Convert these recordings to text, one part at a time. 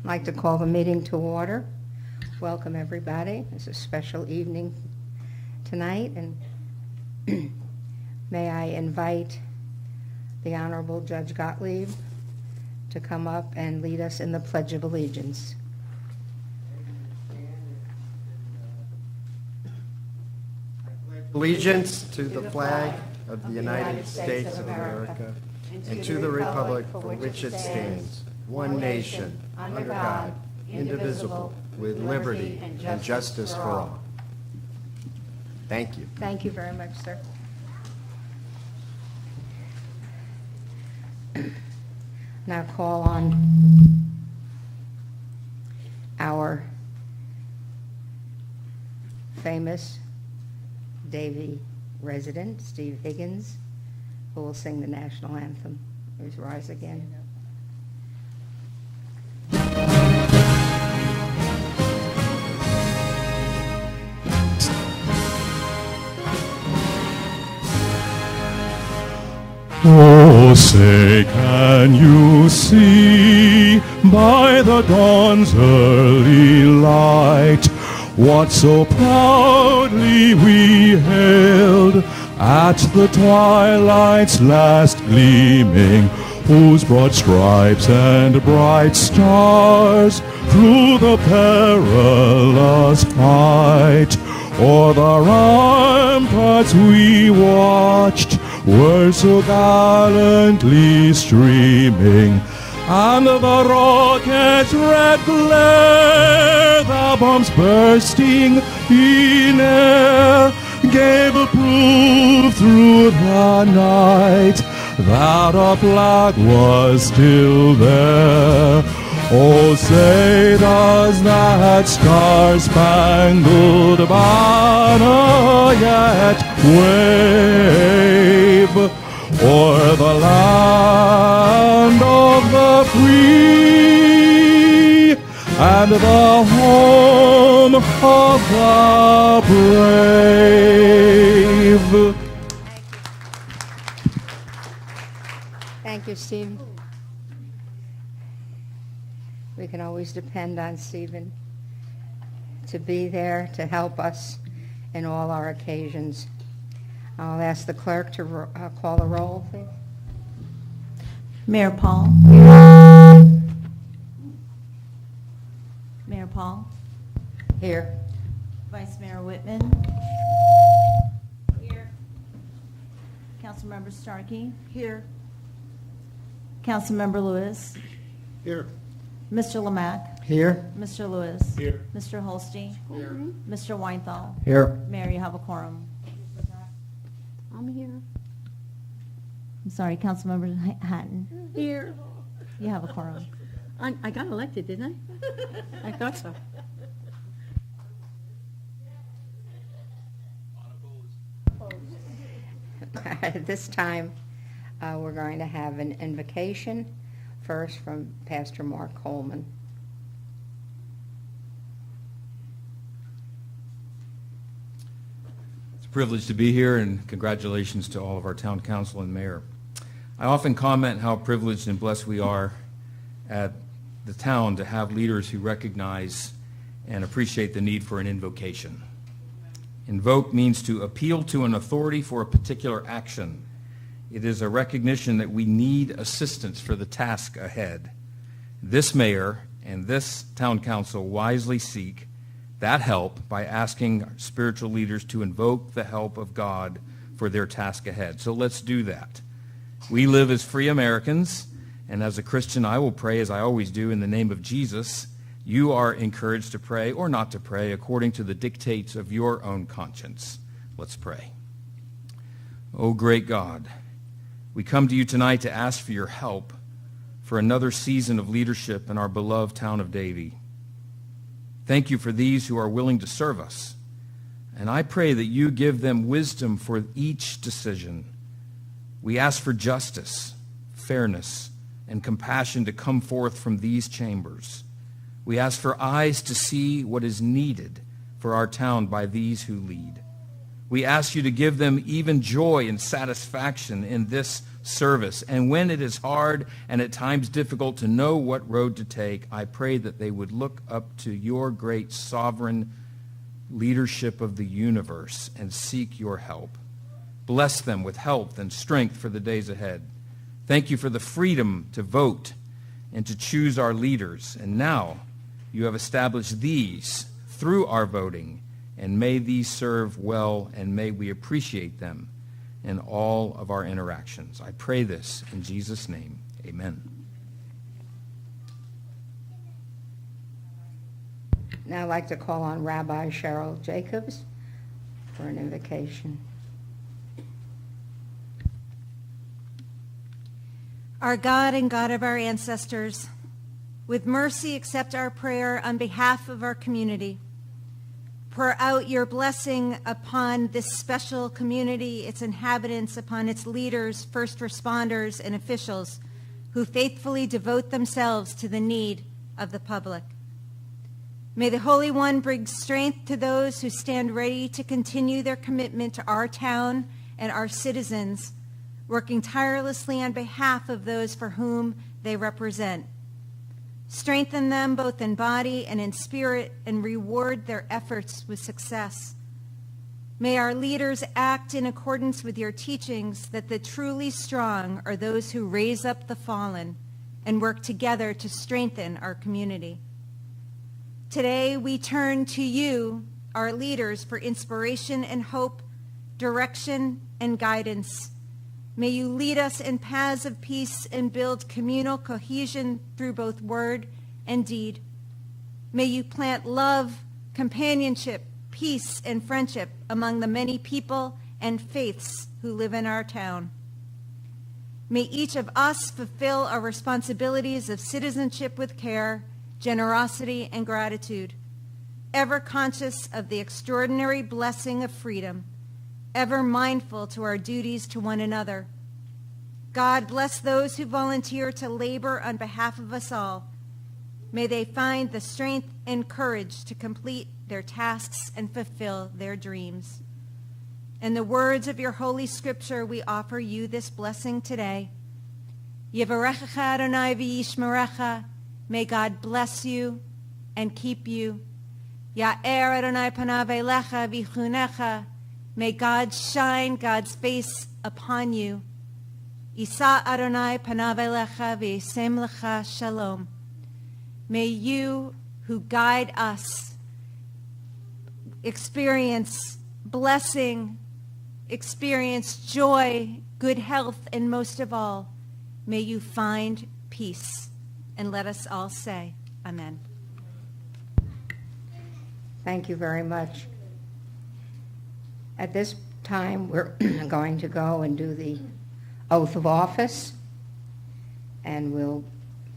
like to call the meeting to order. Welcome, everybody. It's a special evening tonight, and may I invite the Honorable Judge Gottlieb to come up and lead us in the Pledge of Allegiance. Allegiance to the flag of the United States of America and to the republic for which it stands, one nation, under God, indivisible, with liberty and justice for all. Thank you. Thank you very much, sir. Now call on our famous Davie resident, Steve Higgins, who will sing the national anthem. Please rise again. Oh, say, can you see by the dawn's early light what so proudly we hailed at the twilight's last gleaming, whose broad stripes and bright stars through the perilous fight o'er the ramparts we watched were so gallantly streaming, and the rocket's red glare, the bombs bursting in air, gave proof through the night that a flag was still there. Oh, say does that star-spangled banner yet wave o'er the land of the free and the home of the brave? Thank you, Steve. We can always depend on Stephen to be there to help us in all our occasions. I'll ask the clerk to call the roll, please. Mayor Paul. Mayor Paul. Here. Vice Mayor Whitman. Here. Councilmember Starkey. Here. Councilmember Lewis. Here. Mr. Lamack. Here. Mr. Lewis. Here. Mr. Holstein. Here. Mr. Weinthal. Here. Mayor, you have a quorum. I'm here. I'm sorry, Councilmember Hatton. Here. You have a quorum. I got elected, didn't I? I thought so. At this time, we're going to have an invocation, first from Pastor Mark Coleman. It's a privilege to be here, and congratulations to all of our town council and mayor. I often comment how privileged and blessed we are at the town to have leaders who recognize and appreciate the need for an invocation. Invoke means to appeal to an authority for a particular action. It is a recognition that we need assistance for the task ahead. This mayor and this town council wisely seek that help by asking our spiritual leaders to invoke the help of God for their task ahead. So let's do that. We live as free Americans, and as a Christian, I will pray, as I always do, in the name of Jesus. You are encouraged to pray or not to pray according to the dictates of your own conscience. Let's pray. Oh, great God, we come to you tonight to ask for your help for another season of leadership in our beloved town of Davie. Thank you for these who are willing to serve us, and I pray that you give them wisdom for each decision. We ask for justice, fairness, and compassion to come forth from these chambers. We ask for eyes to see what is needed for our town by these who lead. We ask you to give them even joy and satisfaction in this service. And when it is hard and at times difficult to know what road to take, I pray that they would look up to your great sovereign leadership of the universe and seek your help. Bless them with health and strength for the days ahead. Thank you for the freedom to vote and to choose our leaders. And now you have established these through our voting, and may these serve well, and may we appreciate them in all of our interactions. I pray this in Jesus' name. Amen. Now I'd like to call on Rabbi Cheryl Jacobs for an invocation. Our God and God of our ancestors, with mercy accept our prayer on behalf of our community. Pour out your blessing upon this special community, its inhabitants, upon its leaders, first responders, and officials who faithfully devote themselves to the need of the public. May the Holy One bring strength to those who stand ready to continue their commitment to our town and our citizens, working tirelessly on behalf of those for whom they represent. Strengthen them both in body and in spirit, and reward their efforts with success. May our leaders act in accordance with your teachings that the truly strong are those who raise up the fallen and work together to strengthen our community. Today we turn to you, our leaders, for inspiration and hope, direction and guidance. May you lead us in paths of peace and build communal cohesion through both word and deed. May you plant love, companionship, peace, and friendship among the many people and faiths who live in our town. May each of us fulfill our responsibilities of citizenship with care, generosity, and gratitude, ever conscious of the extraordinary blessing of freedom, ever mindful to our duties to one another. God bless those who volunteer to labor on behalf of us all. May they find the strength and courage to complete their tasks and fulfill their dreams. In the words of your holy scripture, we offer you this blessing today. Yevarechecha Adonai v'yishmerecha. May God bless you and keep you. Ya'er Adonai panav elecha v'chunecha. May God shine God's face upon you. Isa Adonai panav elecha v'yisem lecha shalom. May you who guide us experience blessing, experience joy, good health, and most of all, may you find peace. And let us all say, Amen. Thank you very much. At this time, we're going to go and do the oath of office, and we'll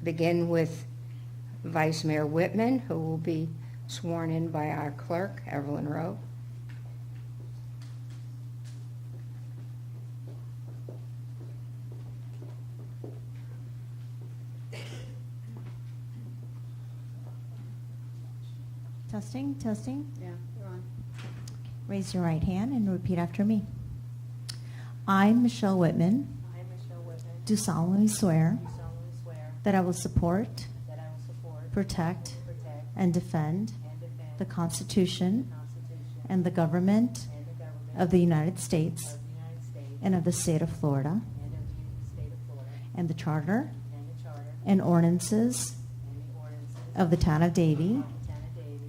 begin with Vice Mayor Whitman, who will be sworn in by our clerk, Evelyn Rowe. Testing, testing. Yeah, you're on. Raise your right hand and repeat after me. I, Michelle Whitman, I, Michelle Whitman, do solemnly swear do solemnly swear that I will support, that I will support, protect, protect, and defend and defend the Constitution the Constitution and the government and the government of the United States of the United States and of the state of Florida, and of the state of Florida, and the charter and the charter and ordinances and the ordinances of the town of Davie, of the town of Davie,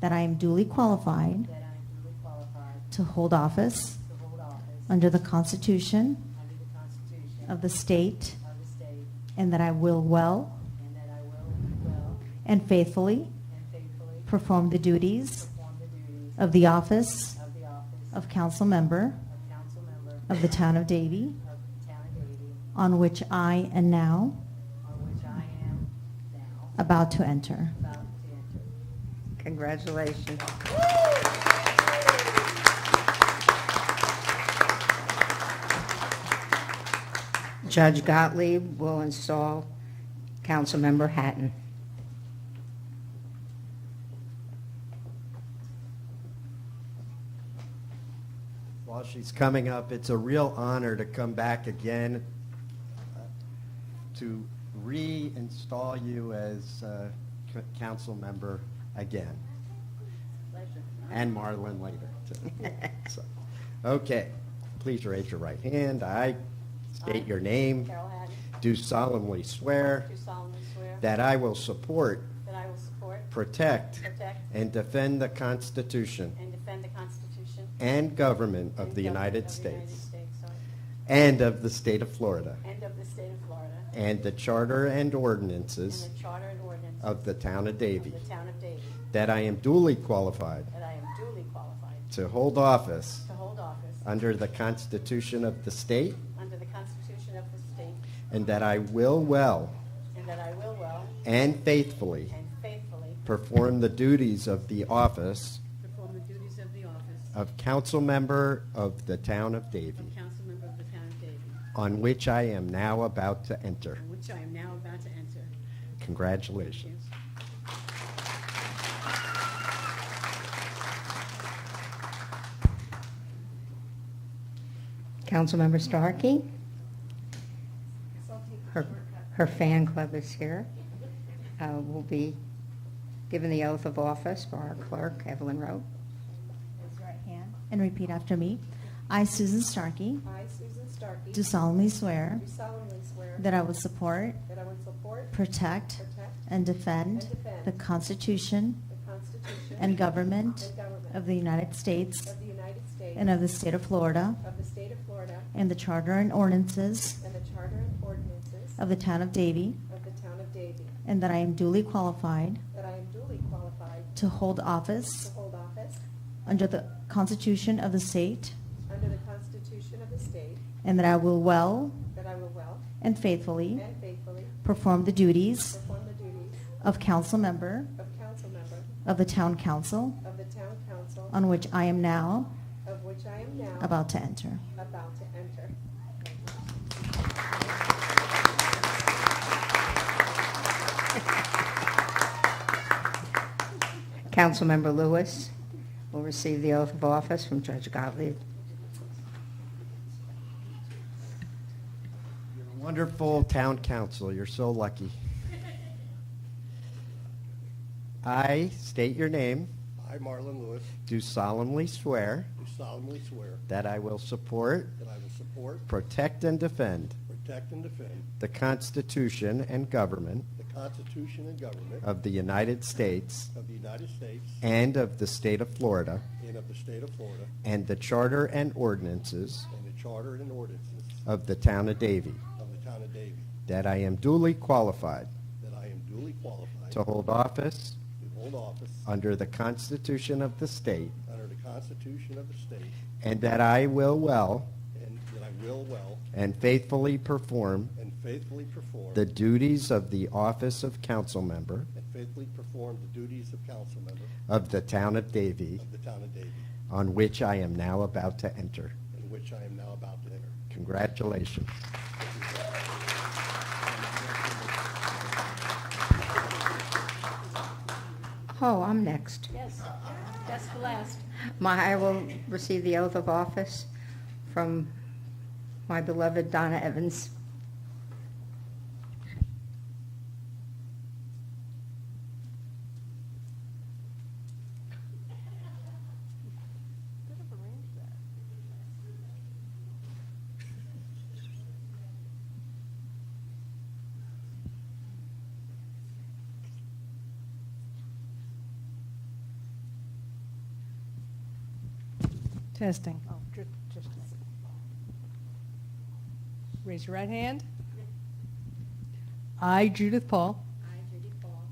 that I am duly qualified that I am duly qualified to hold office to hold office under the Constitution under the Constitution of the state, of the state, and that I will well and that I will well and faithfully and faithfully perform the duties perform the duties of the office of the office of council member of council member of the town of Davie, of the town of Davie, on which I am now on which I am now about to enter. about to enter. Congratulations. Judge Gottlieb will install Councilmember Hatton. she's coming up, it's a real honor to come back again to reinstall you as council member again. Pleasure. And Marlon later, too. So, okay, please raise your right hand. I state your name. Carol Haddon, Do solemnly swear do solemnly swear that I will support, that I will support, protect, protect, and defend the Constitution and defend the Constitution and government of and the government United of the United States States, sorry, and of the state of Florida, and of the state of Florida, and the charter and and ordinances the charter and ordinance of the town of Davie, of the town of Davie, that I am duly qualified that I am duly qualified to hold office to hold office under the Constitution of the state, under the Constitution of the state, and that I will well and that I will well and faithfully and faithfully perform the duties of the office perform the duties of the office of council member of the town of Davie, of council member of the town of Davie, on which I am now about to enter. on which I am now about to enter. Congratulations. Councilmember Starkey. Her fan club is here. Will be given the oath of office by our clerk, Evelyn Rowe. Raise your right hand and repeat after me. I, Susan Starkey, I, Susan Starkey, do solemnly swear do solemnly swear that I will support, that I will support, protect, protect, and defend and defend the Constitution the Constitution and government and government of the United States of the United States and of the state of Florida, of the state of Florida, and the charter and ordinances and the charter and ordinances of the town of Davie, of the town of Davie, and that I am duly qualified that I am duly qualified to hold to office hold office under the Constitution of the state, under the Constitution of the state, and that I will well that I will well and faithfully and faithfully perform the duties perform the duties of council member of council member of the town council, of the town council, on which I am now of which I am now about to enter. about to enter. Councilmember Lewis will receive the oath of office from Judge Gottlieb. You're a wonderful town council. You're so lucky. I state your name, I, Marlon Lewis, do solemnly swear do solemnly swear that I will support, that I will support, protect, and defend protect, and defend the Constitution and government the Constitution and government of the United States of the United States and of the state of Florida, and of the state of Florida, and the charter and ordinances and the charter and ordinances of the town of Davie, of the town of Davie, that I am duly qualified that I am duly qualified to hold office to hold office under the Constitution of the state, under the Constitution of the state, and that I will well and that I will well and faithfully perform and faithfully perform the duties of the office of council member and faithfully perform the duties of council member of the town of Davie, of the town of Davie, on which I am now about to enter. in which I am now about to enter. Congratulations. Oh, I'm next. Yes, that's the last. I will receive the oath of office from my beloved Donna Evans. Testing. Oh, just raise your right hand. I, Judith Paul, I, Judy Paul,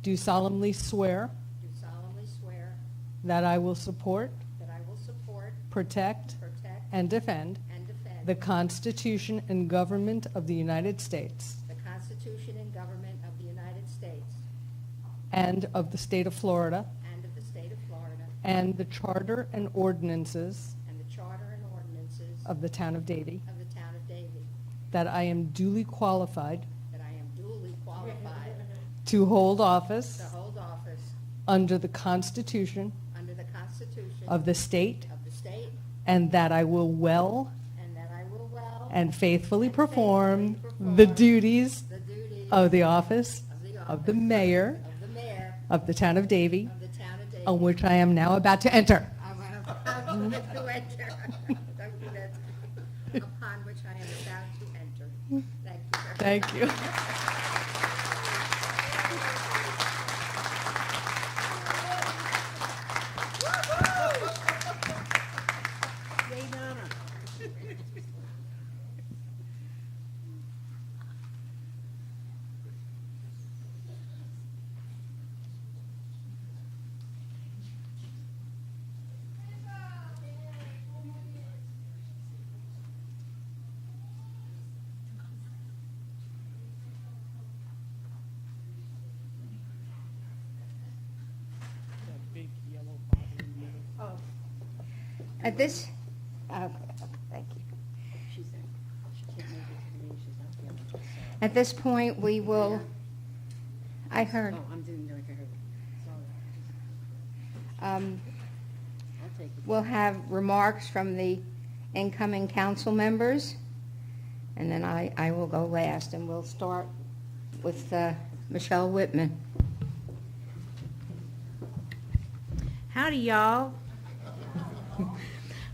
do solemnly swear do solemnly swear that I will support, that I will support, protect, protect, and defend and defend the Constitution and government of the United States the Constitution and government of the United States and of the state of Florida, and of the state of Florida, and the charter and ordinances and the charter and ordinances of the town of Davie, of the town of Davie, that I am duly qualified that I am duly qualified to hold office to hold office under the Constitution under the Constitution of the state of the state and that I will well and that I will well and faithfully and perform faithfully the perform duties the duties of the office of of the mayor of the mayor of the town of Davie, of the town of Davie. on which I am now about to enter. I'm about to enter. Don't do that. Upon which I am about to enter. Thank you. Thank you. Yay, Donna. At this, okay, thank you. She said she can't make it today. She's not feeling well. At this point, we will, I heard, Oh, I'm doing like I heard. Sorry. I'll take it. we'll have remarks from the incoming council members, and then I will go last, and we'll start with Michelle Whitman. Howdy, y'all.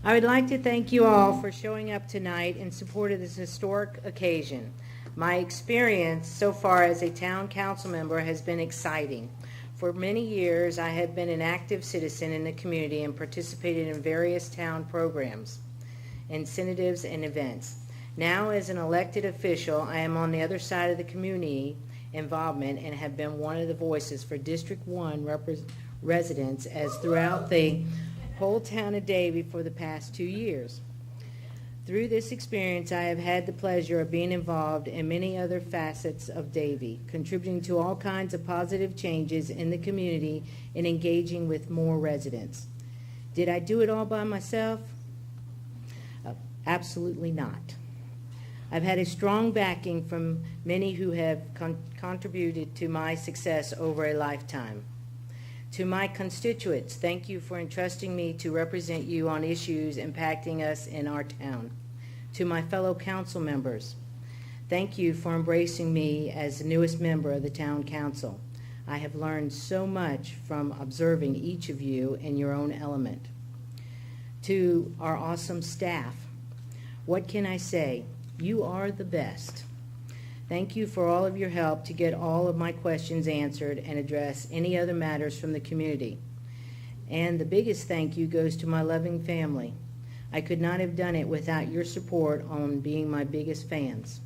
I would like to thank you all for showing up tonight in support of this historic occasion. My experience so far as a town council member has been exciting. For many years, I have been an active citizen in the community and participated in various town programs, incentives, and events. Now, as an elected official, I am on the other side of the community involvement and have been one of the voices for District 1 residents as throughout the whole town of Davie for the past 2 years. Through this experience, I have had the pleasure of being involved in many other facets of Davie, contributing to all kinds of positive changes in the community and engaging with more residents. Did I do it all by myself? Absolutely not. I've had a strong backing from many who have contributed to my success over a lifetime. To my constituents, thank you for entrusting me to represent you on issues impacting us in our town. To my fellow council members, thank you for embracing me as the newest member of the town council. I have learned so much from observing each of you in your own element. To our awesome staff, what can I say? You are the best. Thank you for all of your help to get all of my questions answered and address any other matters from the community. And the biggest thank you goes to my loving family. I could not have done it without your support on being my biggest fans.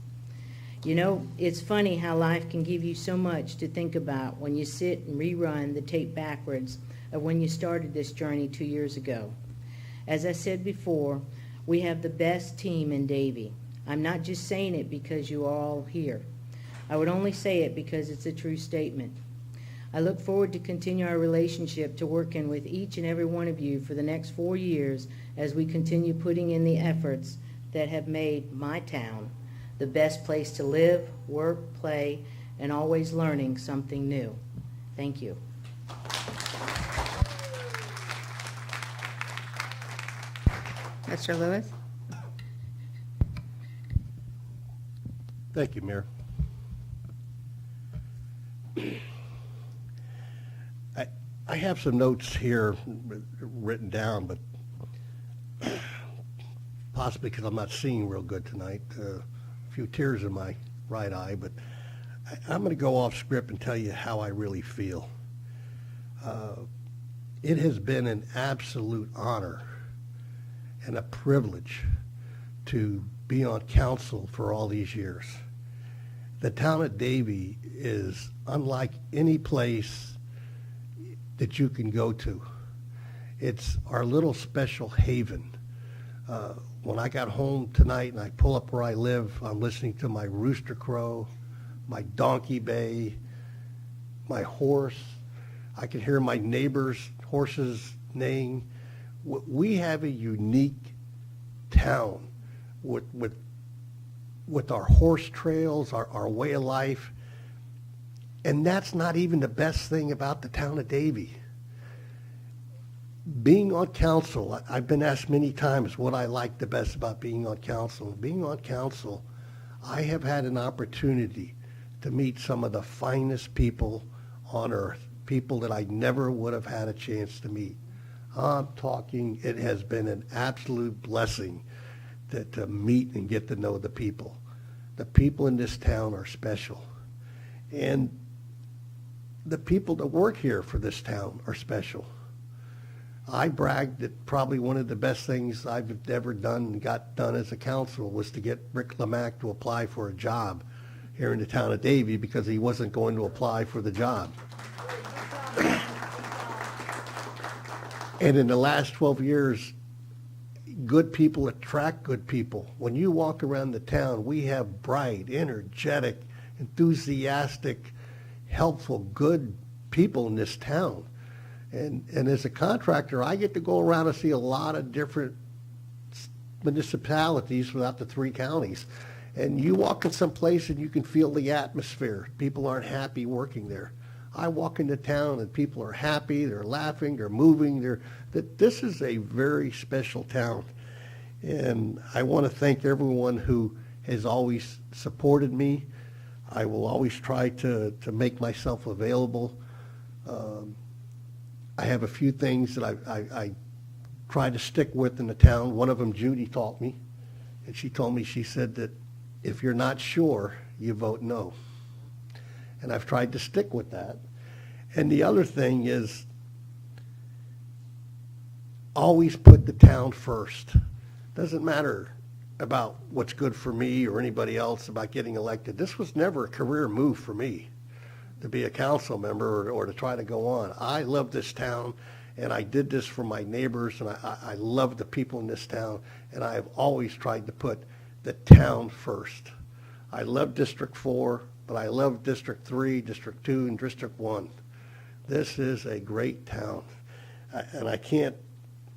You know, it's funny how life can give you so much to think about when you sit and rerun the tape backwards of when you started this journey 2 years ago. As I said before, we have the best team in Davie. I'm not just saying it because you are all here. I would only say it because it's a true statement. I look forward to continue our relationship to working with each and every one of you for the next 4 years as we continue putting in the efforts that have made my town the best place to live, work, play, and always learning something new. Thank you. Mr. Lewis? Thank you, Mayor. I have some notes here written down, but possibly because I'm not seeing real good tonight, a few tears in my right eye, but I'm going to go off script and tell you how I really feel. It has been an absolute honor and a privilege to be on council for all these years. The town of Davie is unlike any place that you can go to. It's our little special haven. When I got home tonight and I pull up where I live, I'm listening to my rooster crow, my donkey bay, my horse. I can hear my neighbor's horses neighing. We have a unique town with our horse trails, our way of life. And that's not even the best thing about the town of Davie. being on council, I've been asked many times what I like the best about being on council. Being on council, I have had an opportunity to meet some of the finest people on earth, people that I never would have had a chance to meet. I'm talking, it has been an absolute blessing to meet and get to know the people. The people in this town are special. And the people that work here for this town are special. I bragged that probably one of the best things I've ever done and got done as a council was to get Rick Lamack to apply for a job here in the town of Davie because he wasn't going to apply for the job. And in the last 12 years, good people attract good people. When you walk around the town, we have bright, energetic, enthusiastic, helpful, good people in this town. And as a contractor, I get to go around and see a lot of different municipalities throughout the 3 counties. And you walk in some place and you can feel the atmosphere. People aren't happy working there. I walk into town and people are happy, they're laughing, they're moving. This is a very special town. And I want to thank everyone who has always supported me. I will always try to make myself available. I have a few things that I try to stick with in the town. One of them Judy taught me. And she told me, she said that if you're not sure, you vote no. And I've tried to stick with that. And the other thing is always put the town first. Doesn't matter about what's good for me or anybody else about getting elected. This was never a career move for me to be a council member or to try to go on. I love this town, and I did this for my neighbors, and I love the people in this town, and I have always tried to put the town first. I love District 4, but I love District 3, District 2, and District 1. This is a great town, and I can't,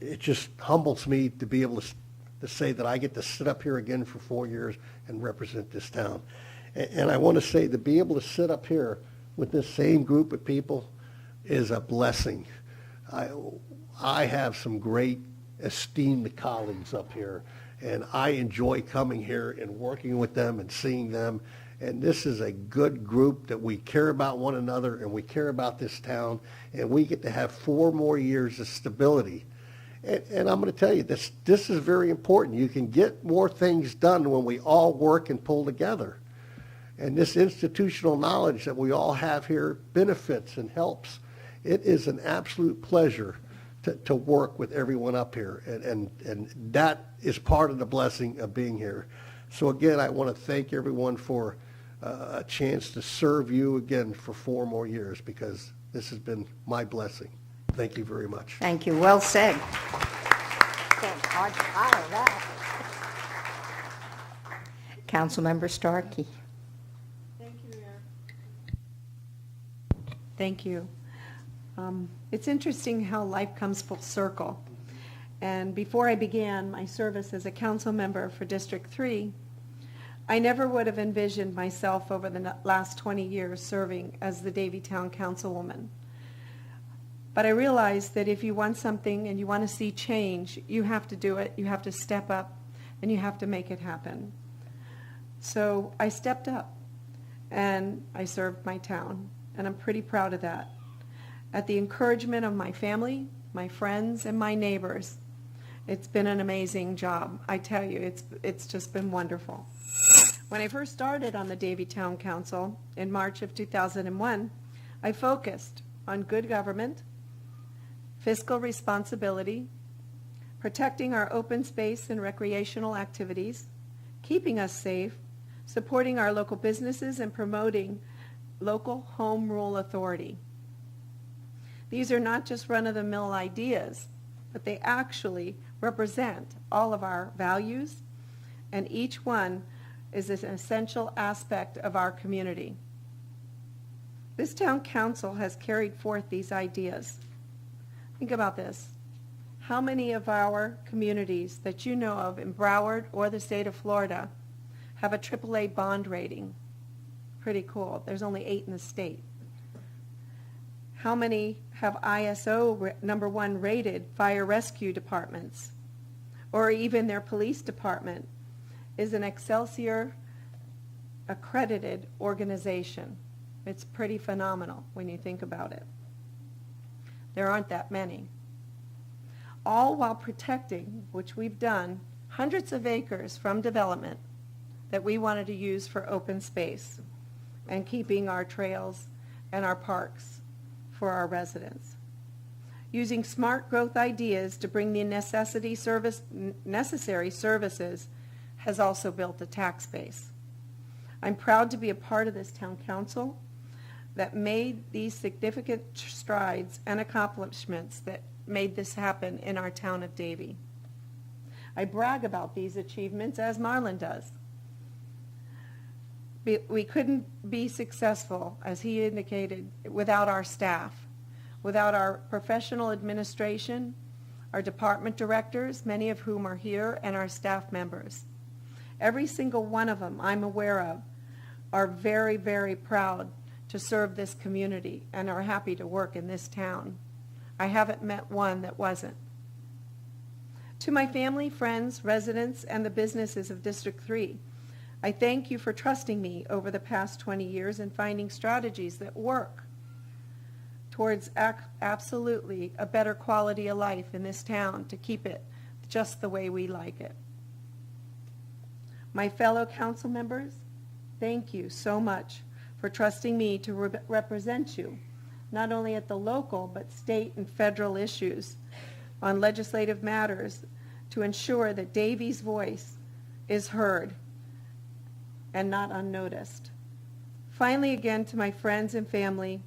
it just humbles me to be able to say that I get to sit up here again for 4 years and represent this town. And I want to say to be able to sit up here with this same group of people is a blessing. I have some great esteemed colleagues up here, and I enjoy coming here and working with them and seeing them. And this is a good group that we care about one another and we care about this town, and we get to have 4 more years of stability. And I'm going to tell you, this is very important. You can get more things done when we all work and pull together. And this institutional knowledge that we all have here benefits and helps. It is an absolute pleasure to work with everyone up here. And that is part of the blessing of being here. So again, I want to thank everyone for a chance to serve you again for 4 more years, because this has been my blessing. Thank you very much. Thank you. Well said. Hard to follow that. Councilmember Starkey. Thank you, Mayor. Thank you. It's interesting how life comes full circle. And before I began my service as a council member for District 3, I never would have envisioned myself over the last 20 years serving as the Davie Town Councilwoman. But I realized that if you want something and you want to see change, you have to do it, you have to step up, and you have to make it happen. So I stepped up, and I served my town, and I'm pretty proud of that. At the encouragement of my family, my friends, and my neighbors, it's been an amazing job. I tell you, it's just been wonderful. When I first started on the Davie Town Council in March of 2001, I focused on good government, fiscal responsibility, protecting our open space and recreational activities, keeping us safe, supporting our local businesses, and promoting local home rule authority. These are not just run-of-the-mill ideas, but they actually represent all of our values, and each one is an essential aspect of our community. This town council has carried forth these ideas. Think about this. How many of our communities that you know of in Broward or the state of Florida have a AAA bond rating? Pretty cool. There's only 8 in the state. How many have ISO #1 rated fire rescue departments? Or even their police department is an Excelsior accredited organization. It's pretty phenomenal when you think about it. There aren't that many. All while protecting, which we've done, hundreds of acres from development that we wanted to use for open space and keeping our trails and our parks for our residents. Using smart growth ideas to bring the necessary services has also built a tax base. I'm proud to be a part of this town council that made these significant strides and accomplishments that made this happen in our town of Davie. I brag about these achievements as Marlon does. We couldn't be successful, as he indicated, without our staff, without our professional administration, our department directors, many of whom are here, and our staff members. Every single one of them I'm aware of are very, very proud to serve this community and are happy to work in this town. I haven't met one that wasn't. To my family, friends, residents, and the businesses of District 3, I thank you for trusting me over the past 20 years and finding strategies that work towards absolutely a better quality of life in this town to keep it just the way we like it. My fellow council members, thank you so much for trusting me to represent you, not only at the local but state and federal issues on legislative matters to ensure that Davie's voice is heard and not unnoticed. Finally, again, to my friends and family,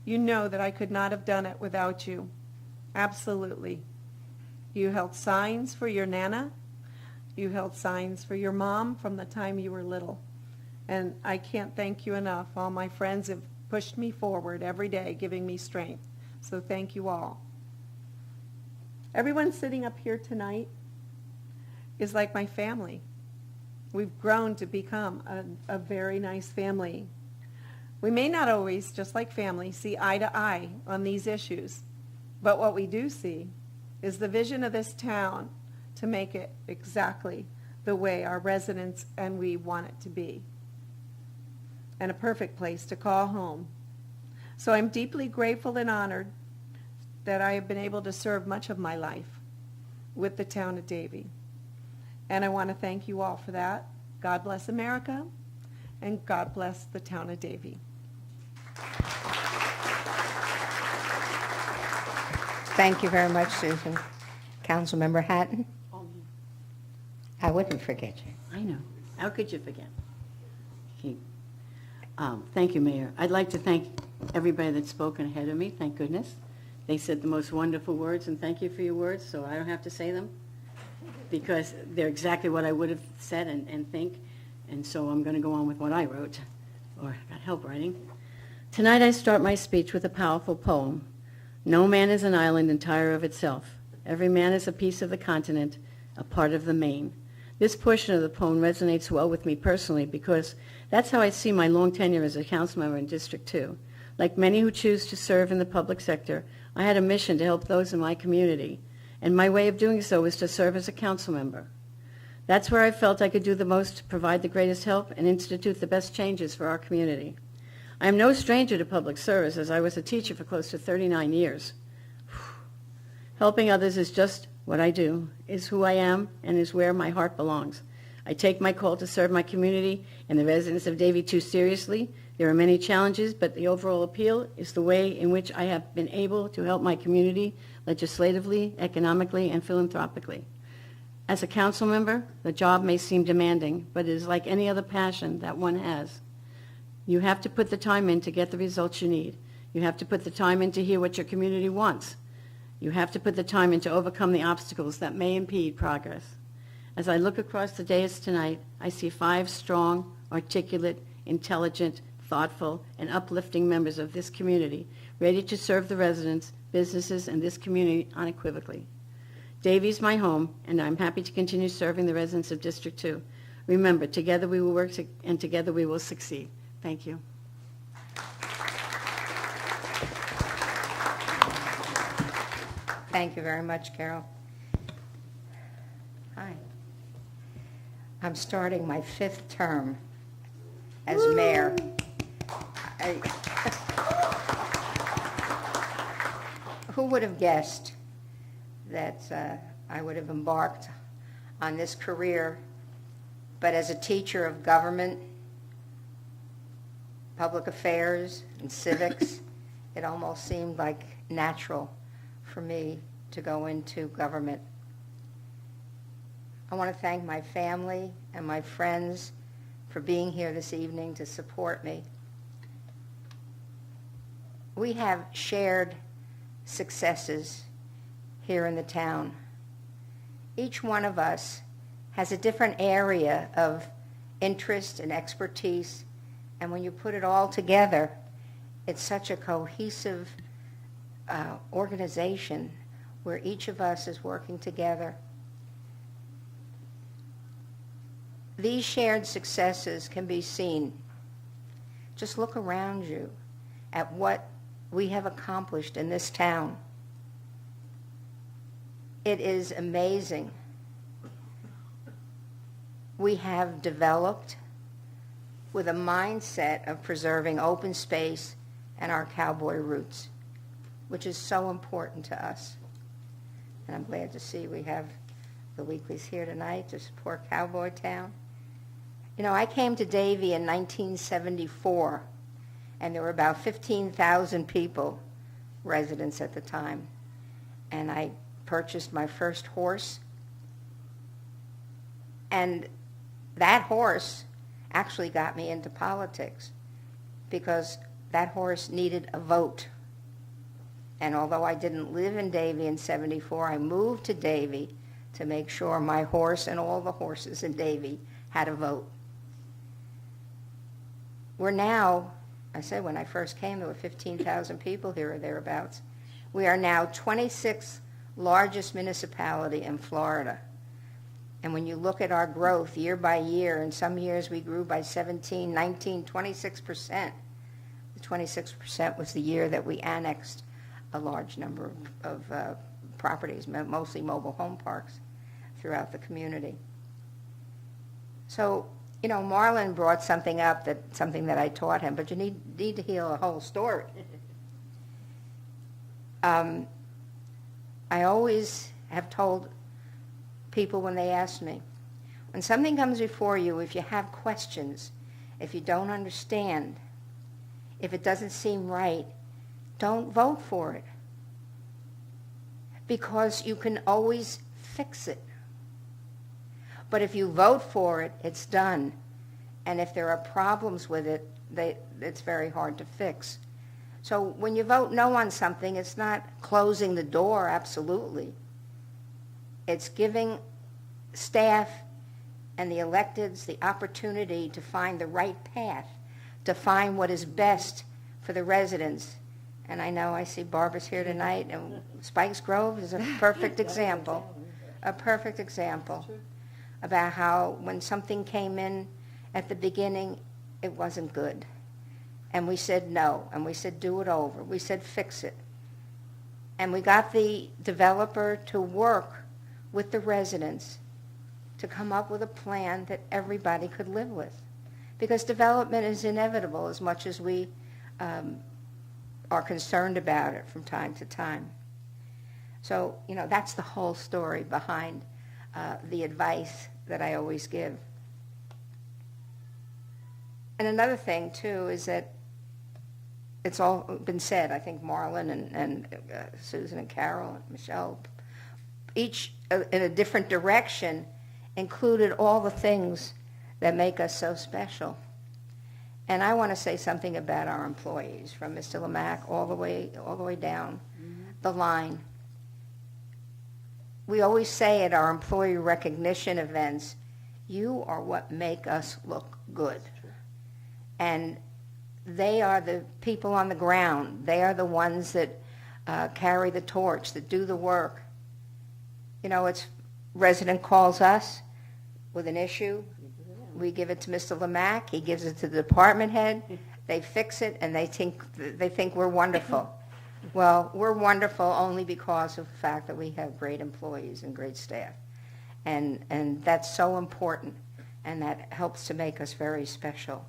you know that I could not have done it without you. Absolutely. You held signs for your Nana. You held signs for your mom from the time you were little. And I can't thank you enough. All my friends have pushed me forward every day, giving me strength. So thank you all. Everyone sitting up here tonight is like my family. We've grown to become a very nice family. We may not always, just like family, see eye to eye on these issues, but what we do see is the vision of this town to make it exactly the way our residents and we want it to be, and a perfect place to call home. So I'm deeply grateful and honored that I have been able to serve much of my life with the town of Davie. And I want to thank you all for that. God bless America, and God bless the town of Davie. Thank you very much, Susan. Councilmember Hatton? I wouldn't forget you. I know. How could you forget? Okay. Thank you, Mayor. I'd like to thank everybody that's spoken ahead of me. Thank goodness. They said the most wonderful words, and thank you for your words, so I don't have to say them, because they're exactly what I would have said and think, and so I'm going to go on with what I wrote, or got help writing. Tonight I start my speech with a powerful poem. No man is an island entire of itself. Every man is a piece of the continent, a part of the main. This portion of the poem resonates well with me personally because that's how I see my long tenure as a council member in District 2. Like many who choose to serve in the public sector, I had a mission to help those in my community, and my way of doing so was to serve as a council member. That's where I felt I could do the most to provide the greatest help and institute the best changes for our community. I am no stranger to public service, as I was a teacher for close to 39 years. Helping others is just what I do, is who I am, and is where my heart belongs. I take my call to serve my community and the residents of Davie too seriously. There are many challenges, but the overall appeal is the way in which I have been able to help my community legislatively, economically, and philanthropically. As a council member, the job may seem demanding, but it is like any other passion that one has. You have to put the time in to get the results you need. You have to put the time in to hear what your community wants. You have to put the time in to overcome the obstacles that may impede progress. As I look across the dais tonight, I see 5 strong, articulate, intelligent, thoughtful, and uplifting members of this community, ready to serve the residents, businesses, and this community unequivocally. Davie's my home, and I'm happy to continue serving the residents of District 2. Remember, together we will work, and together we will succeed. Thank you. Thank you very much, Carol. Hi. I'm starting my 5th term as mayor. Who would have guessed that I would have embarked on this career, but as a teacher of government, public affairs, and civics, it almost seemed like natural for me to go into government. I want to thank my family and my friends for being here this evening to support me. We have shared successes here in the town. Each one of us has a different area of interest and expertise, and when you put it all together, it's such a cohesive organization where each of us is working together. These shared successes can be seen. Just look around you at what we have accomplished in this town. It is amazing. We have developed with a mindset of preserving open space and our cowboy roots, which is so important to us. And I'm glad to see we have the Weeklies here tonight to support Cowboy Town. You know, I came to Davie in 1974, and there were about 15,000 people, residents at the time. And I purchased my first horse. And that horse actually got me into politics because that horse needed a vote. And although I didn't live in Davie in 74, I moved to Davie to make sure my horse and all the horses in Davie had a vote. We're now, I said when I first came there were 15,000 people here or thereabouts. We are now 26th largest municipality in Florida. And when you look at our growth year by year, in some years we grew by 17, 19, 26%. The 26% was the year that we annexed a large number of properties, mostly mobile home parks, throughout the community. So, you know, Marlon brought something that I taught him, but you need to hear a whole story. I always have told people when they ask me, when something comes before you, if you have questions, if you don't understand, if it doesn't seem right, don't vote for it. Because you can always fix it. But if you vote for it, it's done. And if there are problems with it, it's very hard to fix. So when you vote no on something, it's not closing the door, absolutely. It's giving staff and the electeds the opportunity to find the right path, to find what is best for the residents. And I know I see Barbara's here tonight, and Spikes Grove is a perfect example, about how when something came in at the beginning, it wasn't good. And we said no, and we said do it over. We said fix it. And we got the developer to work with the residents to come up with a plan that everybody could live with. Because development is inevitable as much as we are concerned about it from time to time. So, you know, that's the whole story behind the advice that I always give. And another thing, too, is that it's all been said. I think Marlon and Susan and Carol and Michelle, each in a different direction, included all the things that make us so special. And I want to say something about our employees, from Mr. Lamack all the way down the line. We always say at our employee recognition events, you are what make us look good. And they are the people on the ground. They are the ones that carry the torch, that do the work. You know, it's resident calls us with an issue. We give it to Mr. Lamack. He gives it to the department head. They fix it, and they think we're wonderful. Well, we're wonderful only because of the fact that we have great employees and great staff. And that's so important, and that helps to make us very special.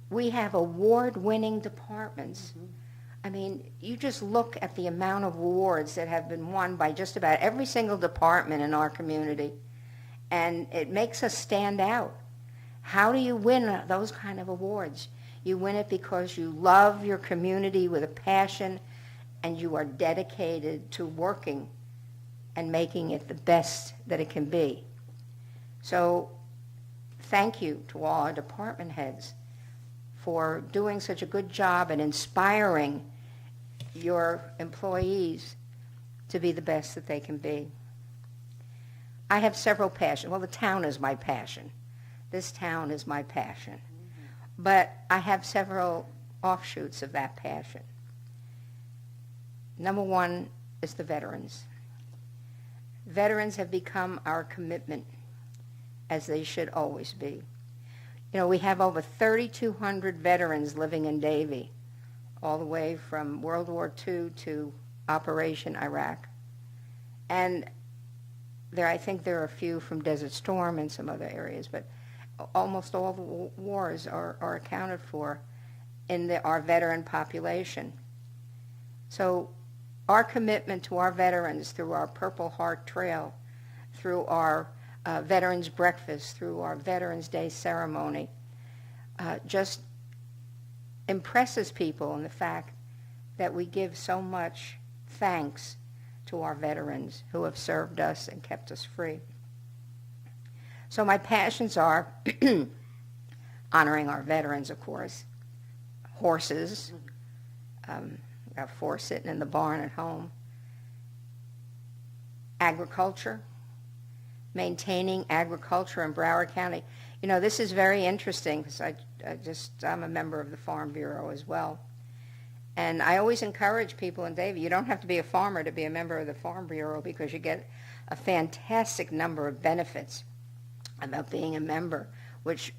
We have award-winning departments. I mean, you just look at the amount of awards that have been won by just about every single department in our community, and it makes us stand out. How do you win those kind of awards? You win it because you love your community with a passion, and you are dedicated to working and making it the best that it can be. So thank you to all our department heads for doing such a good job and inspiring your employees to be the best that they can be. I have several passions. Well, the town is my passion. This town is my passion. But I have several offshoots of that passion. Number one is the veterans. Veterans have become our commitment, as they should always be. You know, we have over 3,200 veterans living in Davie, all the way from World War II to Operation Iraq. And I think there are a few from Desert Storm and some other areas, but almost all the wars are accounted for in our veteran population. So our commitment to our veterans through our Purple Heart Trail, through our Veterans Breakfast, through our Veterans Day ceremony, just impresses people in the fact that we give so much thanks to our veterans who have served us and kept us free. So my passions are honoring our veterans, of course, horses, we have 4 sitting in the barn at home, agriculture, maintaining agriculture in Broward County. You know, this is very interesting because I'm a member of the Farm Bureau as well. And I always encourage people in Davie, you don't have to be a farmer to be a member of the Farm Bureau because you get a fantastic number of benefits about being a member, which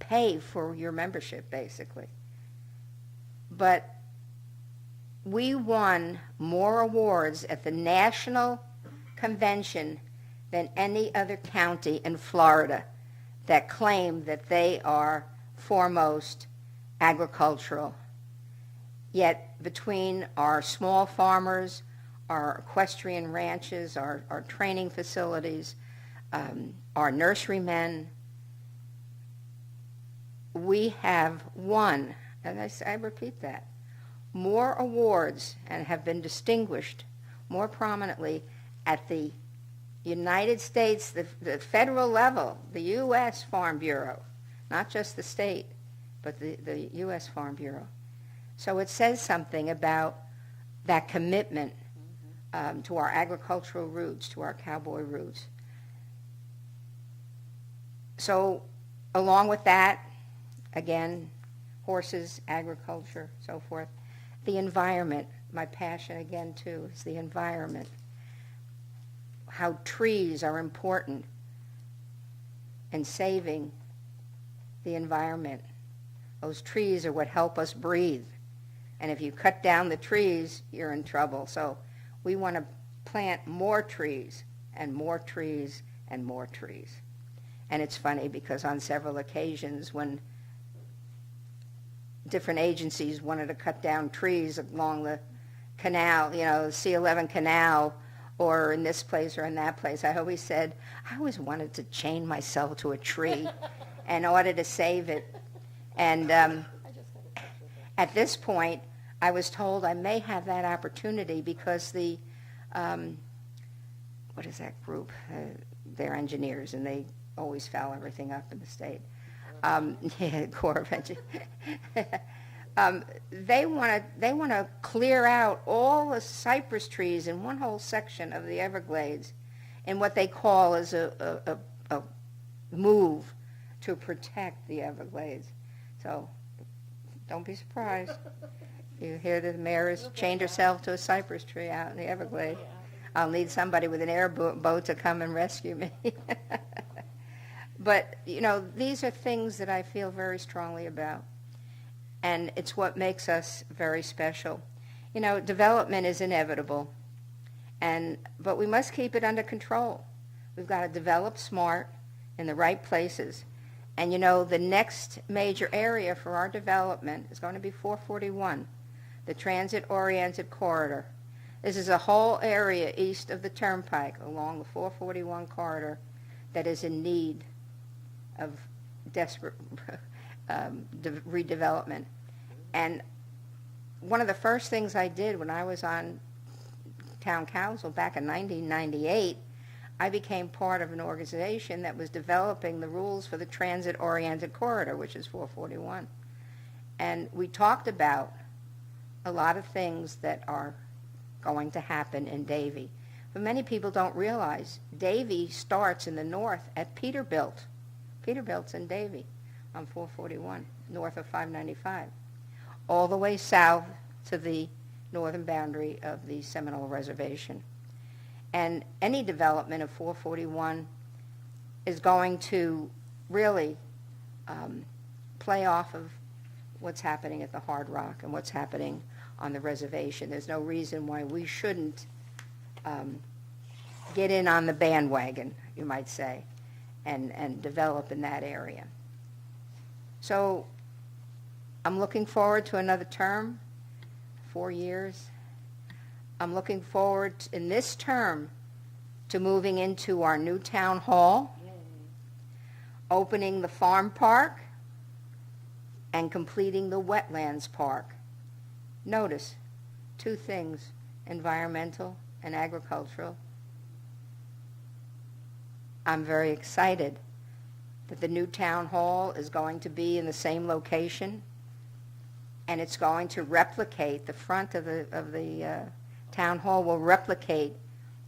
pay for your membership, basically. But we won more awards at the national convention than any other county in Florida that claim that they are foremost agricultural. Yet between our small farmers, our equestrian ranches, our training facilities, our nurserymen, we have won, and I repeat that, more awards and have been distinguished more prominently at the United States, the federal level, the U.S. Farm Bureau, not just the state, but the U.S. Farm Bureau. So it says something about that commitment to our agricultural roots, to our cowboy roots. So along with that, again, horses, agriculture, so forth, the environment, my passion again too, is the environment. How trees are important in saving the environment. Those trees are what help us breathe. And if you cut down the trees, you're in trouble. So we want to plant more trees and more trees and more trees. And it's funny because on several occasions when different agencies wanted to cut down trees along the canal, you know, C11 canal, or in this place or in that place, I always said, I always wanted to chain myself to a tree in order to save it. And at this point, I was told I may have that opportunity because the, what is that group? They're engineers, and they always foul everything up in the state. Corps of Engineers. They want to clear out all the cypress trees in one whole section of the Everglades in what they call as a move to protect the Everglades. So don't be surprised. You hear that the mayor has chained herself to a cypress tree out in the Everglades. I'll need somebody with an airboat to come and rescue me. But, you know, these are things that I feel very strongly about. and it's what makes us very special. You know, development is inevitable, but we must keep it under control. We've got to develop smart in the right places. And you know, the next major area for our development is going to be 441, the transit-oriented corridor. This is a whole area east of the Turnpike along the 441 corridor that is in need of desperate redevelopment. And one of the first things I did when I was on town council back in 1998, I became part of an organization that was developing the rules for the transit-oriented corridor, which is 441. And we talked about a lot of things that are going to happen in Davie. But many people don't realize Davie starts in the north at Peterbilt. Peterbilt's in Davie on 441, north of 595, all the way south to the northern boundary of the Seminole Reservation. And any development of 441 is going to really play off of what's happening at the Hard Rock and what's happening on the reservation. There's no reason why we shouldn't get in on the bandwagon, you might say, and develop in that area. So I'm looking forward to another term, 4 years. I'm looking forward in this term to moving into our new town hall, opening the farm park, and completing the wetlands park. Notice 2 things, environmental and agricultural. I'm very excited that the new town hall is going to be in the same location, and it's going to replicate the front of the town hall will replicate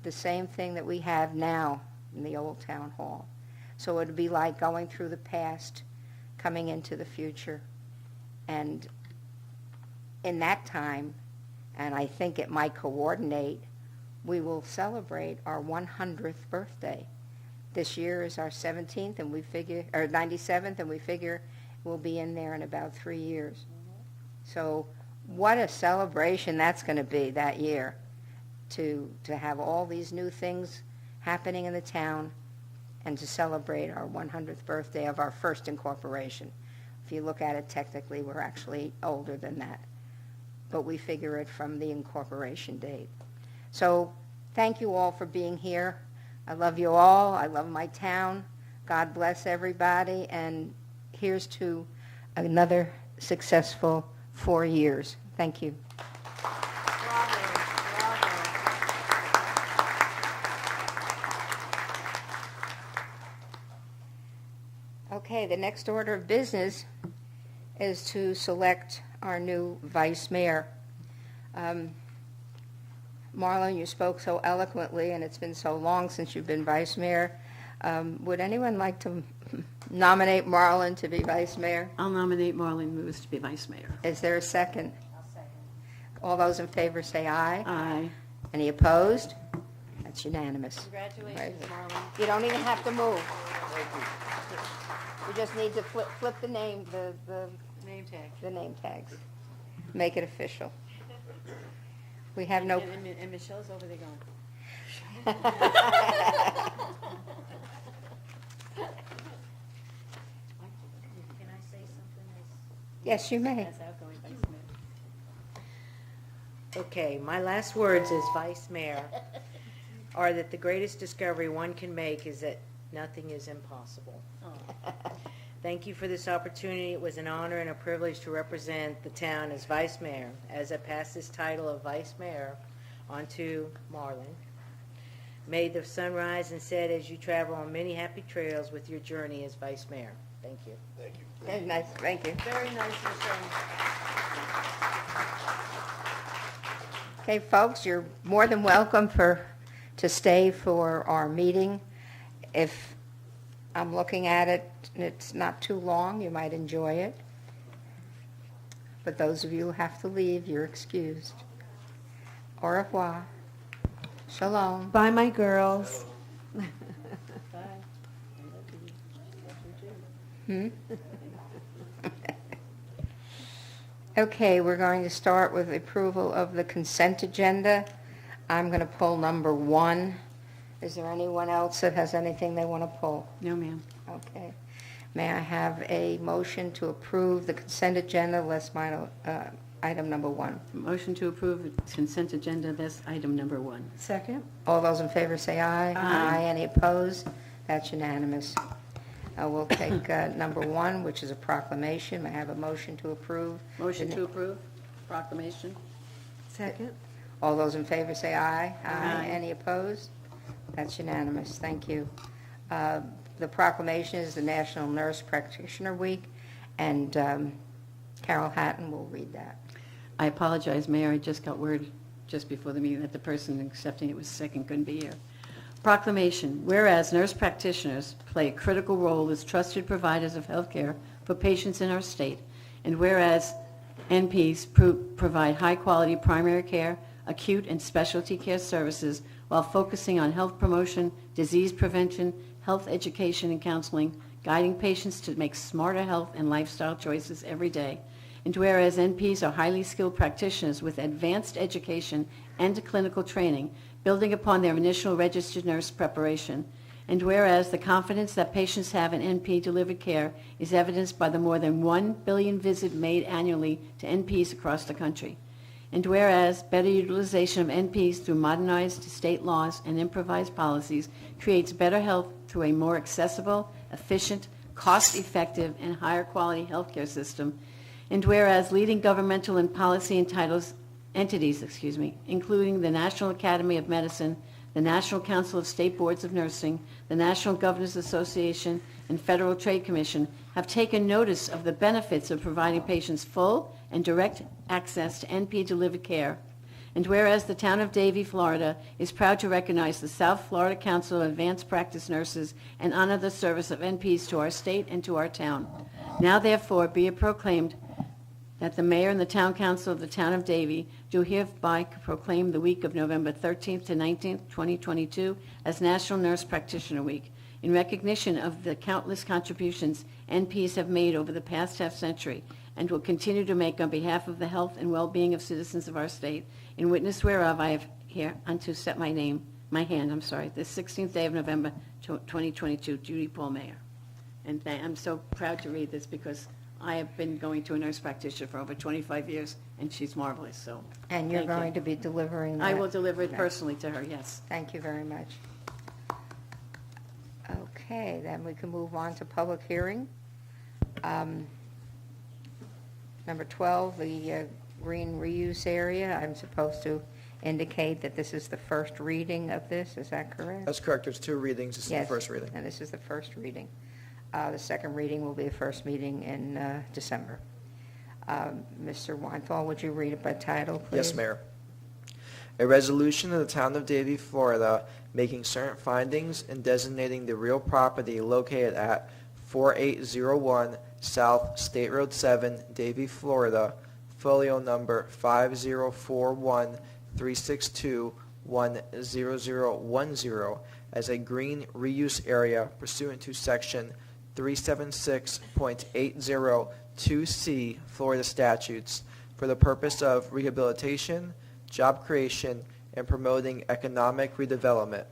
the same thing that we have now in the old town hall. So it would be like going through the past, coming into the future. And in that time, and I think it might coordinate, we will celebrate our 100th birthday. This year is our 17th, and we figure, or 97th, and we figure we'll be in there in about 3 years. So what a celebration that's going to be that year, to have all these new things happening in the town and to celebrate our 100th birthday of our first incorporation. If you look at it technically, we're actually older than that, but we figure it from the incorporation date. So thank you all for being here. I love you all. I love my town. God bless everybody, and here's to another successful 4 years. Thank you. Okay, the next order of business is to select our new vice mayor. Marlon, you spoke so eloquently, and it's been so long since you've been vice mayor. Would anyone like to nominate Marlon to be vice mayor? I'll nominate Marlene Moose to be vice mayor. Is there a second? I'll second. All those in favor say aye. Aye. Any opposed? That's unanimous. Congratulations, Marlene. You don't even have to move. You just need to flip the name, the Name tag. the name tags. Make it official. We have no. And Michelle's over there going. Can I say something Yes, you may. As outgoing vice mayor. Okay, my last words as vice mayor are that the greatest discovery one can make is that nothing is impossible. Thank you for this opportunity. It was an honor and a privilege to represent the town as vice mayor. As I pass this title of vice mayor on to Marlon, may the sun rise and set as you travel on many happy trails with your journey as vice mayor. Thank you. Thank you. Very nice, thank you. Very nice, Michelle. Okay, folks, you're more than welcome to stay for our meeting. If I'm looking at it, and it's not too long, you might enjoy it. But those of you who have to leave, you're excused. Au revoir. Shalom. Bye, my girls. Hmm? Okay, we're going to start with approval of the consent agenda. I'm going to pull number 1. Is there anyone else that has anything they want to pull? No, ma'am. Okay. May I have a motion to approve the consent agenda, item number 1? Motion to approve the consent agenda, that's item number 1. Second? All those in favor say aye. Aye. Any opposed? That's unanimous. We'll take number 1, which is a proclamation. May I have a motion to approve? Motion to approve proclamation. Second? All those in favor say aye. Aye. Any opposed? That's unanimous. Thank you. The proclamation is the National Nurse Practitioner Week, and Carol Hatton will read that. I apologize, Mayor, I just got word just before the meeting that the person accepting it was sick and couldn't be here. Proclamation, whereas nurse practitioners play a critical role as trusted providers of health care for patients in our state, and whereas NPs provide high-quality primary care, acute and specialty care services while focusing on health promotion, disease prevention, health education and counseling, guiding patients to make smarter health and lifestyle choices every day. And whereas NPs are highly skilled practitioners with advanced education and clinical training, building upon their initial registered nurse preparation. And whereas the confidence that patients have in NP-delivered care is evidenced by the more than 1 billion visits made annually to NPs across the country. And whereas better utilization of NPs through modernized state laws and improvised policies creates better health through a more accessible, efficient, cost-effective, and higher quality healthcare system. And whereas leading governmental and policy entities, including the National Academy of Medicine, the National Council of State Boards of Nursing, the National Governors Association, and Federal Trade Commission have taken notice of the benefits of providing patients full and direct access to NP-delivered care. And whereas the town of Davie, Florida, is proud to recognize the South Florida Council of Advanced Practice Nurses and honor the service of NPs to our state and to our town. Now, therefore, be it proclaimed that the mayor and the town council of the town of Davie do hereby proclaim the week of November 13th to 19th, 2022 as National Nurse Practitioner Week in recognition of the countless contributions NPs have made over the past half-century and will continue to make on behalf of the health and well-being of citizens of our state, in witness whereof I have here unto set my hand, this 16th day of November 2022, Judy Paul Mayor. And I'm so proud to read this because I have been going to a nurse practitioner for over 25 years, and she's marvelous, so. And you're thank you. going to be delivering that? I will deliver it personally to her, yes. Thank you very much. Okay, then we can move on to public hearing. Number 12, the green reuse area. I'm supposed to indicate that this is the first reading of this. Is that correct? That's correct. There's 2 readings. This is the first reading. And this is the first reading. The second reading will be the first meeting in December. Mr. Weinthal, would you read it by title, please? Yes, Mayor. A resolution of the town of Davie, Florida, making certain findings and designating the real property located at 4801 South State Road 7, Davie, Florida, folio number 504136210010 as a green reuse area pursuant to section 376.802C Florida statutes for the purpose of rehabilitation, job creation, and promoting economic redevelopment,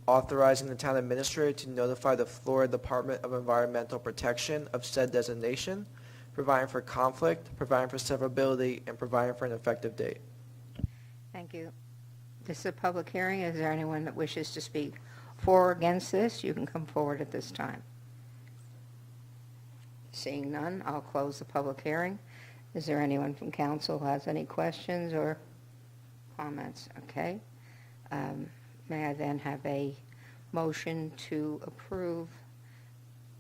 authorizing the town administrator to notify the Florida Department of Environmental Protection of said designation, providing for conflict, providing for severability, and providing for an effective date. Thank you. This is a public hearing. Is there anyone that wishes to speak for or against this? You can come forward at this time. Seeing none, I'll close the public hearing. Is there anyone from council who has any questions or comments? Okay. May I then have a motion to approve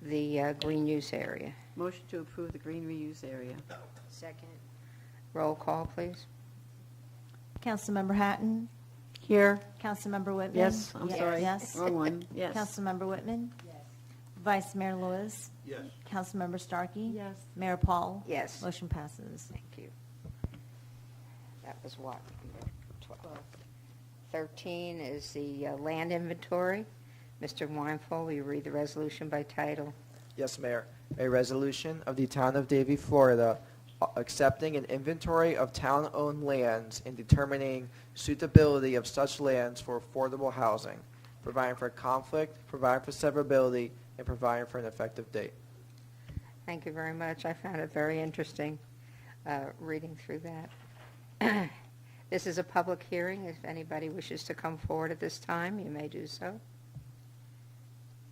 the green use area? Motion to approve the green reuse area. Second. Roll call, please. Councilmember Hatton? Here. Councilmember Whitman? Yes, I'm sorry. Yes. Wrong one. Yes. Councilmember Whitman? Yes. Vice Mayor Lewis? Yes. Councilmember Starkey? Yes. Mayor Paul? Yes. Motion passes. Thank you. That was what, number 12? 13 is the land inventory. Mr. Weinfeld, will you read the resolution by title? Yes, Mayor. A resolution of the town of Davie, Florida, accepting an inventory of town-owned lands and determining suitability of such lands for affordable housing, providing for conflict, providing for severability, and providing for an effective date. Thank you very much. I found it very interesting reading through that. This is a public hearing. If anybody wishes to come forward at this time, you may do so.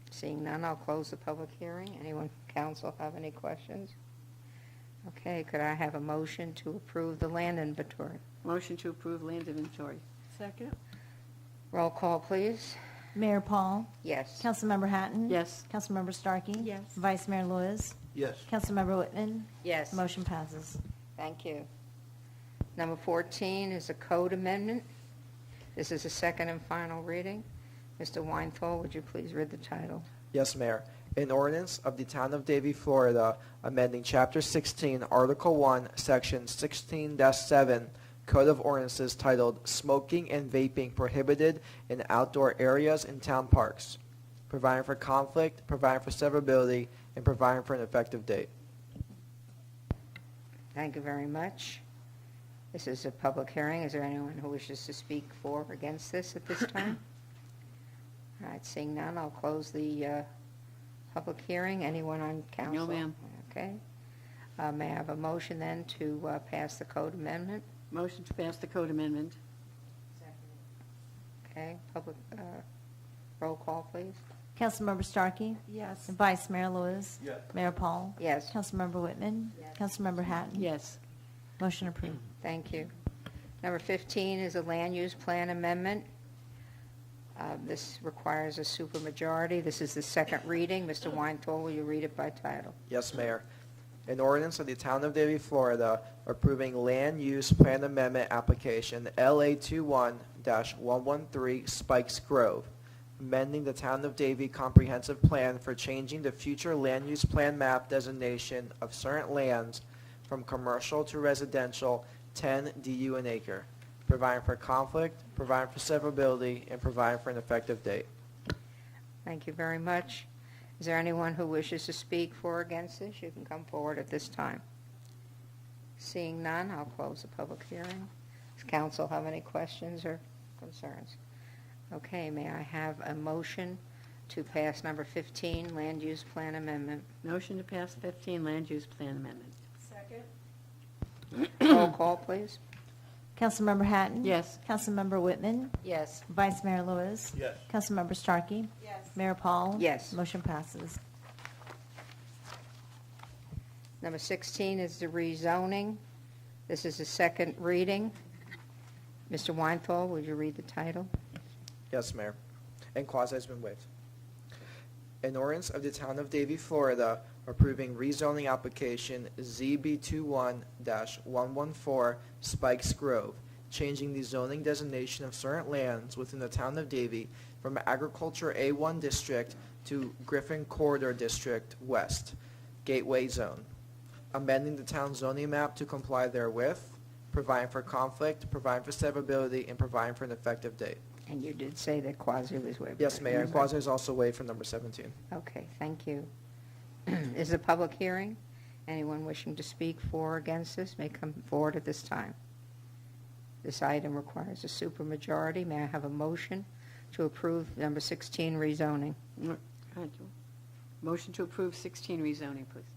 Seeing none, I'll close the public hearing. Anyone from council have any questions? Okay, could I have a motion to approve the land inventory? Motion to approve land inventory. Second? Roll call, please. Mayor Paul, Yes. Councilmember Hatton. Yes. Councilmember Starkey. Yes. Vice Mayor Lewis. Yes. Councilmember Whitman. Yes. Motion passes. Thank you. Number 14 is a code amendment. This is a second and final reading. Mr. Weinthal, would you please read the title? Yes, Mayor. An ordinance of the Town of Davie, Florida, amending Chapter 16, Article 1, Section 16-7, Code of Ordinances titled Smoking and Vaping Prohibited in Outdoor Areas in Town Parks, providing for conflict, providing for severability, and providing for an effective date. Thank you very much. This is a public hearing. Is there anyone who wishes to speak for or against this at this time? All right, seeing none, I'll close the public hearing. Anyone on council? No, ma'am. Okay. May I have a motion then to pass the code amendment? Motion to pass the code amendment. Okay, public, roll call, please. Councilmember Starkey. Yes. Vice Mayor Lewis. Yes. Mayor Paul. Yes. Councilmember Whitman. Councilmember Hatton. Yes. Motion approved. Thank you. Number 15 is a land use plan amendment. This requires a supermajority. This is the second reading. Mr. Weinthal, will you read it by title? Yes, Mayor. An ordinance of the Town of Davie, Florida, approving land use plan amendment application LA21-113 Spikes Grove, amending the Town of Davie comprehensive plan for changing the future land use plan map designation of certain lands from commercial to residential 10 DU an acre, providing for conflict, providing for severability, and providing for an effective date. Thank you very much. Is there anyone who wishes to speak for or against this? You can come forward at this time. Seeing none, I'll close the public hearing. Does council have any questions or concerns? Okay, may I have a motion to pass number 15, land use plan amendment? Motion to pass 15 land use plan amendment. Second? Roll call, please. Councilmember Hatton. Yes. Councilmember Whitman. Yes. Vice Mayor Lewis. Yes. Councilmember Starkey. Yes. Mayor Paul. Yes. Motion passes. Number 16 is the rezoning. This is the second reading. Mr. Weinthal, would you read the title? Yes, Mayor. And quasi has been waived. An ordinance of the Town of Davie, Florida, approving rezoning application ZB21-114 Spikes Grove, changing the zoning designation of certain lands within the Town of Davie from Agriculture A1 District to Griffin Corridor District West, Gateway Zone, amending the town zoning map to comply therewith, providing for conflict, providing for severability, and providing for an effective date. And you did say that quasi was waived. Yes, Mayor. And quasi is also waived for number 17. Okay, thank you. This is a public hearing. Anyone wishing to speak for or against this may come forward at this time. This item requires a supermajority. May I have a motion to approve number 16 rezoning? Motion to approve 16 rezoning, please.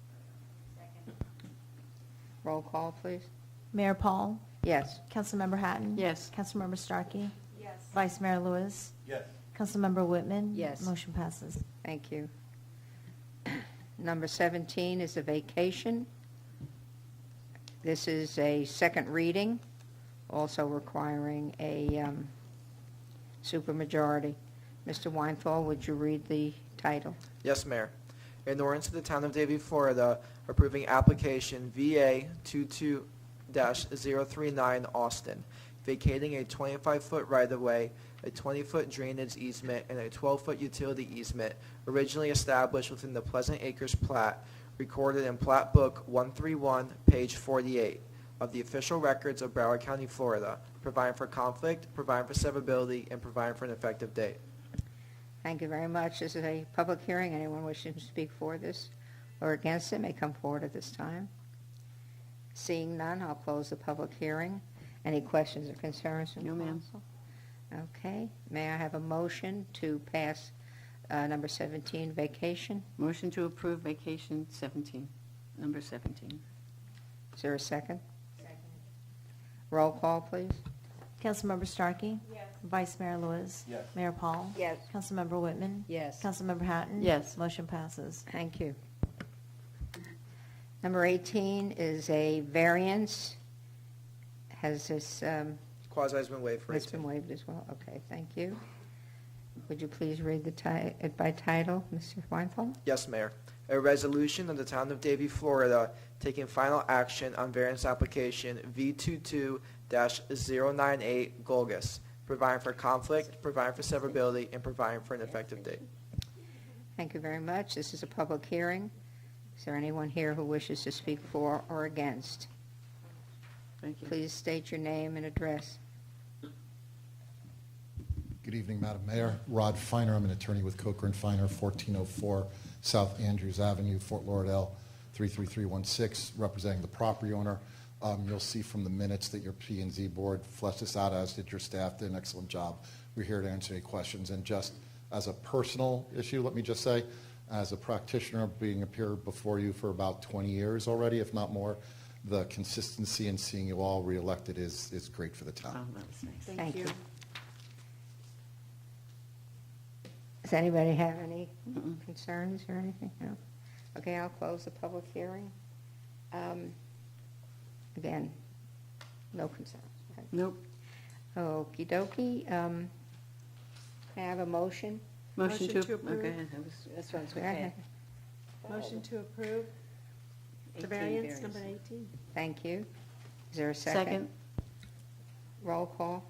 Roll call, please. Mayor Paul. Yes. Councilmember Hatton. Yes. Councilmember Starkey. Yes. Vice Mayor Lewis. Yes. Councilmember Whitman. Yes. Motion passes. Thank you. Number 17 is a vacation. This is a second reading, also requiring a supermajority. Mr. Weinthal, would you read the title? Yes, Mayor. An ordinance of the Town of Davie, Florida, approving application VA 22-039 Austin, vacating a 25-foot right-of-way, a 20-foot drainage easement, and a 12-foot utility easement originally established within the Pleasant Acres plat, recorded in Plat Book 131, page 48 of the official records of Broward County, Florida, providing for conflict, providing for severability, and providing for an effective date. Thank you very much. This is a public hearing. Anyone wishing to speak for this or against it may come forward at this time. Seeing none, I'll close the public hearing. Any questions or concerns from No, ma'am. council? Okay. May I have a motion to pass number 17, vacation? Motion to approve vacation 17, number 17. Is there a second? Second. Roll call, please. Councilmember Starkey? Yes. Vice Mayor Lewis? Yes. Mayor Paul? Yes. Councilmember Whitman? Yes. Councilmember Hatton? Yes. Motion passes. Thank you. Number 18 is a variance. Has this, Quasi has been waived for it's 18. been waived as well? Okay, thank you. Would you please read it by title, Mr. Weinthal? Yes, Mayor. A resolution of the Town of Davie, Florida, taking final action on variance application V22-098 Golgus, providing for conflict, providing for severability, and providing for an effective date. Thank you very much. This is a public hearing. Is there anyone here who wishes to speak for or against? Thank you. Please state your name and address. Good evening, Madam Mayor. Rod Feiner, I'm an attorney with Coker & Feiner, 1404 South Andrews Avenue, Fort Lauderdale, 33316, representing the property owner. You'll see from the minutes that your P&Z board fleshed this out, as did your staff, did an excellent job. We're here to answer any questions. And just as a personal issue, let me just say, as a practitioner being appeared before you for about 20 years already, if not more, the consistency in seeing you all reelected is great for the Oh, town. that was nice. Thank you. Does anybody have any concerns or anything? No? Okay, I'll close the public hearing. Again, no concerns. Okay. Nope. Okey dokey. Can I have a motion? Motion to to approve. Okay, This one's Go ahead. okay. Motion to approve the 18 variance variance. number 18. Thank you. Is there a second? Second. Roll call.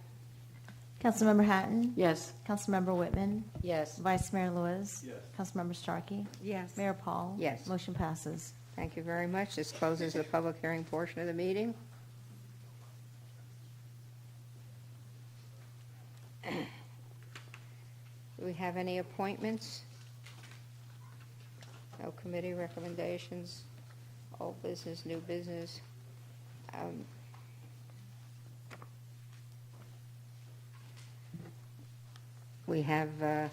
Councilmember Hatton? Yes. Councilmember Whitman? Yes. Vice Mayor Lewis? Yes. Councilmember Starkey? Yes. Mayor Paul? Yes. Motion passes. Thank you very much. This closes the public hearing portion of the meeting. Do we have any appointments? No committee recommendations, old business, new business. We have a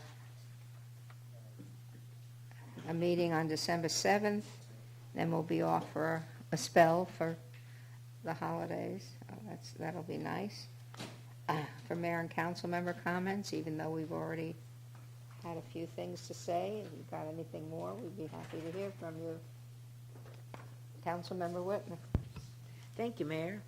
meeting on December 7th, then we'll be off for a spell for the holidays. That'll be nice. For mayor and council member comments, even though we've already had a few things to say, if you've got anything more, we'd be happy to hear from you. Councilmember Whitman. Thank you, Mayor.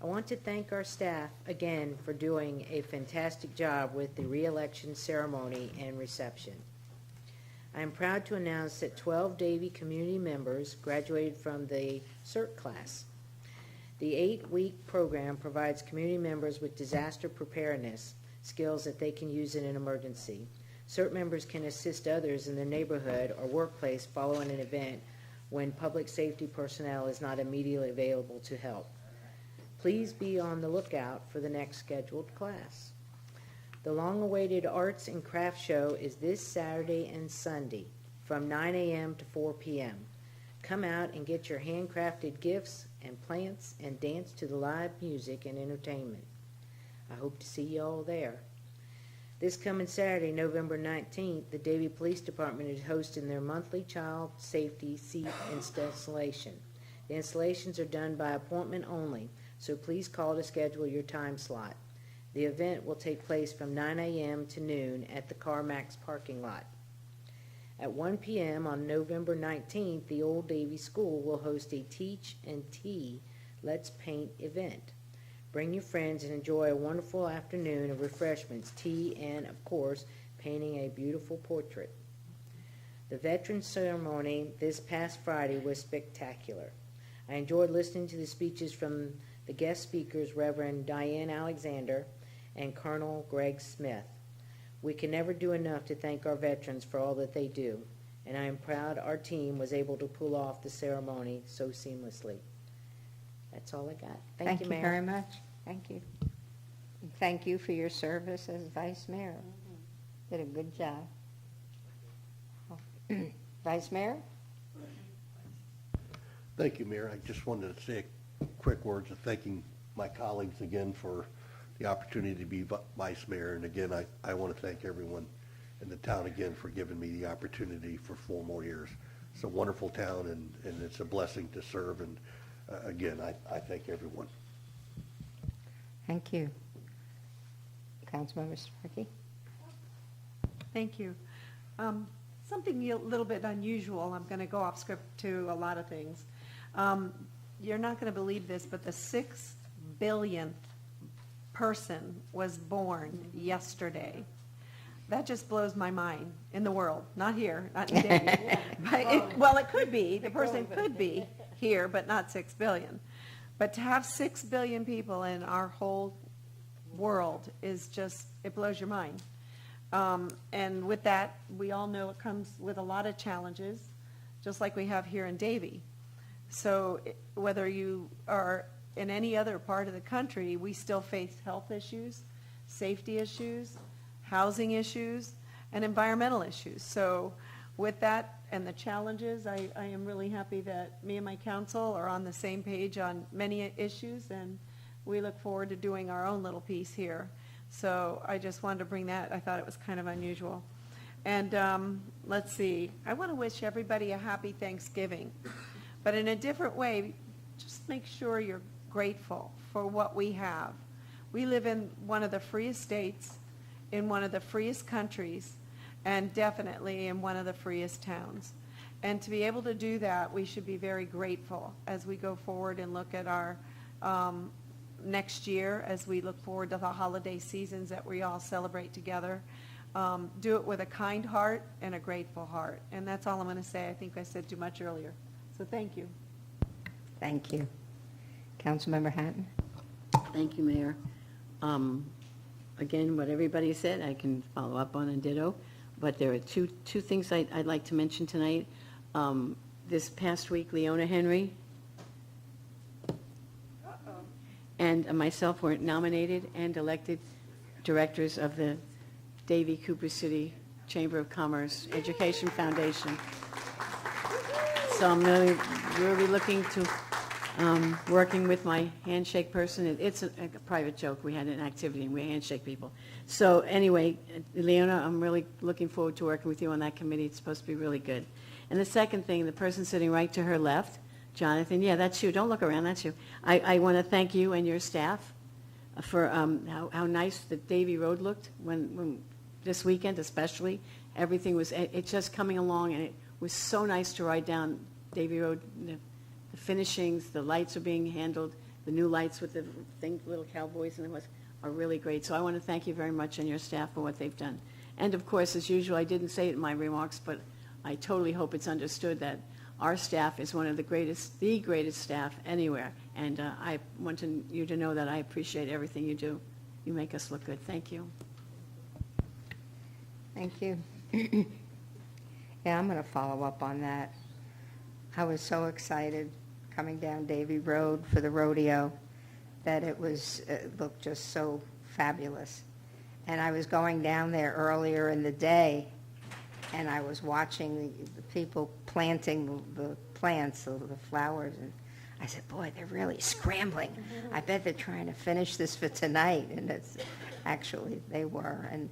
I want to thank our staff again for doing a fantastic job with the re-election ceremony and reception. I am proud to announce that 12 Davie community members graduated from the CERT class. The 8-week program provides community members with disaster preparedness skills that they can use in an emergency. CERT members can assist others in their neighborhood or workplace following an event when public safety personnel is not immediately available to help. Please be on the lookout for the next scheduled class. The long-awaited Arts and Crafts Show is this Saturday and Sunday from 9 a.m. to 4 p.m. Come out and get your handcrafted gifts and plants and dance to the live music and entertainment. I hope to see you all there. This coming Saturday, November 19th, the Davie Police Department is hosting their monthly child safety seat installation. The installations are done by appointment only, so please call to schedule your time slot. The event will take place from 9 a.m. to noon at the CarMax parking lot. At 1 p.m. on November 19th, the Old Davie School will host a Teach and Tea Let's Paint event. Bring your friends and enjoy a wonderful afternoon of refreshments, tea, and, of course, painting a beautiful portrait. The Veterans Ceremony this past Friday was spectacular. I enjoyed listening to the speeches from the guest speakers, Reverend Diane Alexander and Colonel Greg Smith. We can never do enough to thank our veterans for all that they do, and I am proud our team was able to pull off the ceremony so seamlessly. That's all I got. Thank you, Mayor. very much. Thank you. And thank you for your service as Vice Mayor. Did a good job. Vice Mayor? Thank you, Mayor. I just wanted to say quick words of thanking my colleagues again for the opportunity to be vice mayor. And again, I want to thank everyone in the town again for giving me the opportunity for 4 more years. It's a wonderful town, and it's a blessing to serve. And again, I thank everyone. Thank you. Councilmember Starkey? Thank you. Something a little bit unusual. I'm going to go off script to a lot of things. You're not going to believe this, but the 6 billionth person was born yesterday. That just blows my mind in the world, not here, not in Davie. Well, it could be. The person could be here, but not 6 billion. But to have 6 billion people in our whole world is just, it blows your mind. And with that, we all know it comes with a lot of challenges, just like we have here in Davie. So whether you are in any other part of the country, we still face health issues, safety issues, housing issues, and environmental issues. So with that and the challenges, I am really happy that me and my council are on the same page on many issues, and we look forward to doing our own little piece here. So I just wanted to bring that. I thought it was kind of unusual. And let's see. I want to wish everybody a happy Thanksgiving. But in a different way, just make sure you're grateful for what we have. We live in one of the freest states, in one of the freest countries, and definitely in one of the freest towns. And to be able to do that, we should be very grateful as we go forward and look at our next year, as we look forward to the holiday seasons that we all celebrate together. Do it with a kind heart and a grateful heart. And that's all I'm going to say. I think I said too much earlier. So thank you. Thank you. Councilmember Hatton? Thank you, Mayor. Again, what everybody said, I can follow up on and ditto. But there are two things I'd like to mention tonight. This past week, Leona Henry and myself were nominated and elected directors of the Davie Cooper City Chamber of Commerce Education Foundation. So I'm really looking to working with my handshake person. It's a private joke. We had an activity and we handshake people. So anyway, Leona, I'm really looking forward to working with you on that committee. It's supposed to be really good. And the second thing, the person sitting right to her left, Jonathan, yeah, that's you. Don't look around, that's you. I want to thank you and your staff for how nice the Davie Road looked when this weekend especially. Everything was, it's just coming along, and it was so nice to ride down Davie Road. The finishings, the lights are being handled, the new lights with the little cowboys and are really great. So I want to thank you very much and your staff for what they've done. And of course, as usual, I didn't say it in my remarks, but I totally hope it's understood that our staff is one of the greatest staff anywhere. And I want you to know that I appreciate everything you do. You make us look good. Thank you. Thank you. Yeah, I'm going to follow up on that. I was so excited coming down Davie Road for the rodeo that it looked just so fabulous. And I was going down there earlier in the day, and I was watching the people planting the plants, the flowers, and I said, boy, they're really scrambling. I bet they're trying to finish this for tonight. And actually, they were, and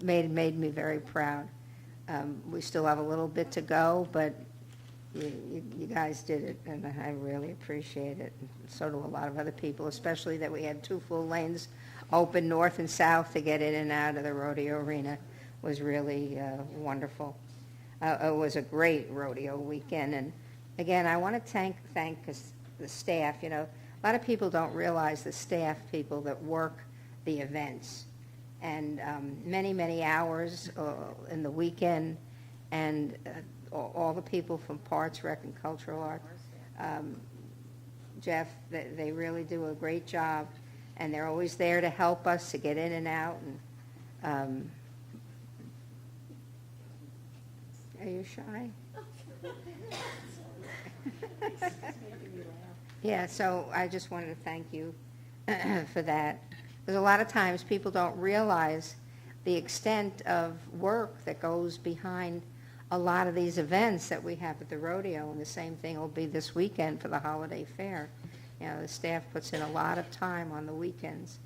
made me very proud. We still have a little bit to go, but you guys did it, and I really appreciate it. And so do a lot of other people, especially that we had 2 full lanes open north and south to get in and out of the rodeo arena. Was really wonderful. It was a great rodeo weekend, and again, I want to thank the staff. You know, a lot of people don't realize the staff people that work the events, and many hours in the weekend, and all the people from Parks, Rec, and Cultural Arts. Jeff, they really do a great job, and they're always there to help us to get in and out. And are you shy? Yeah, so I just wanted to thank you for that. Because a lot of times people don't realize the extent of work that goes behind a lot of these events that we have at the rodeo, and the same thing will be this weekend for the holiday fair. You know, the staff puts in a lot of time on the weekends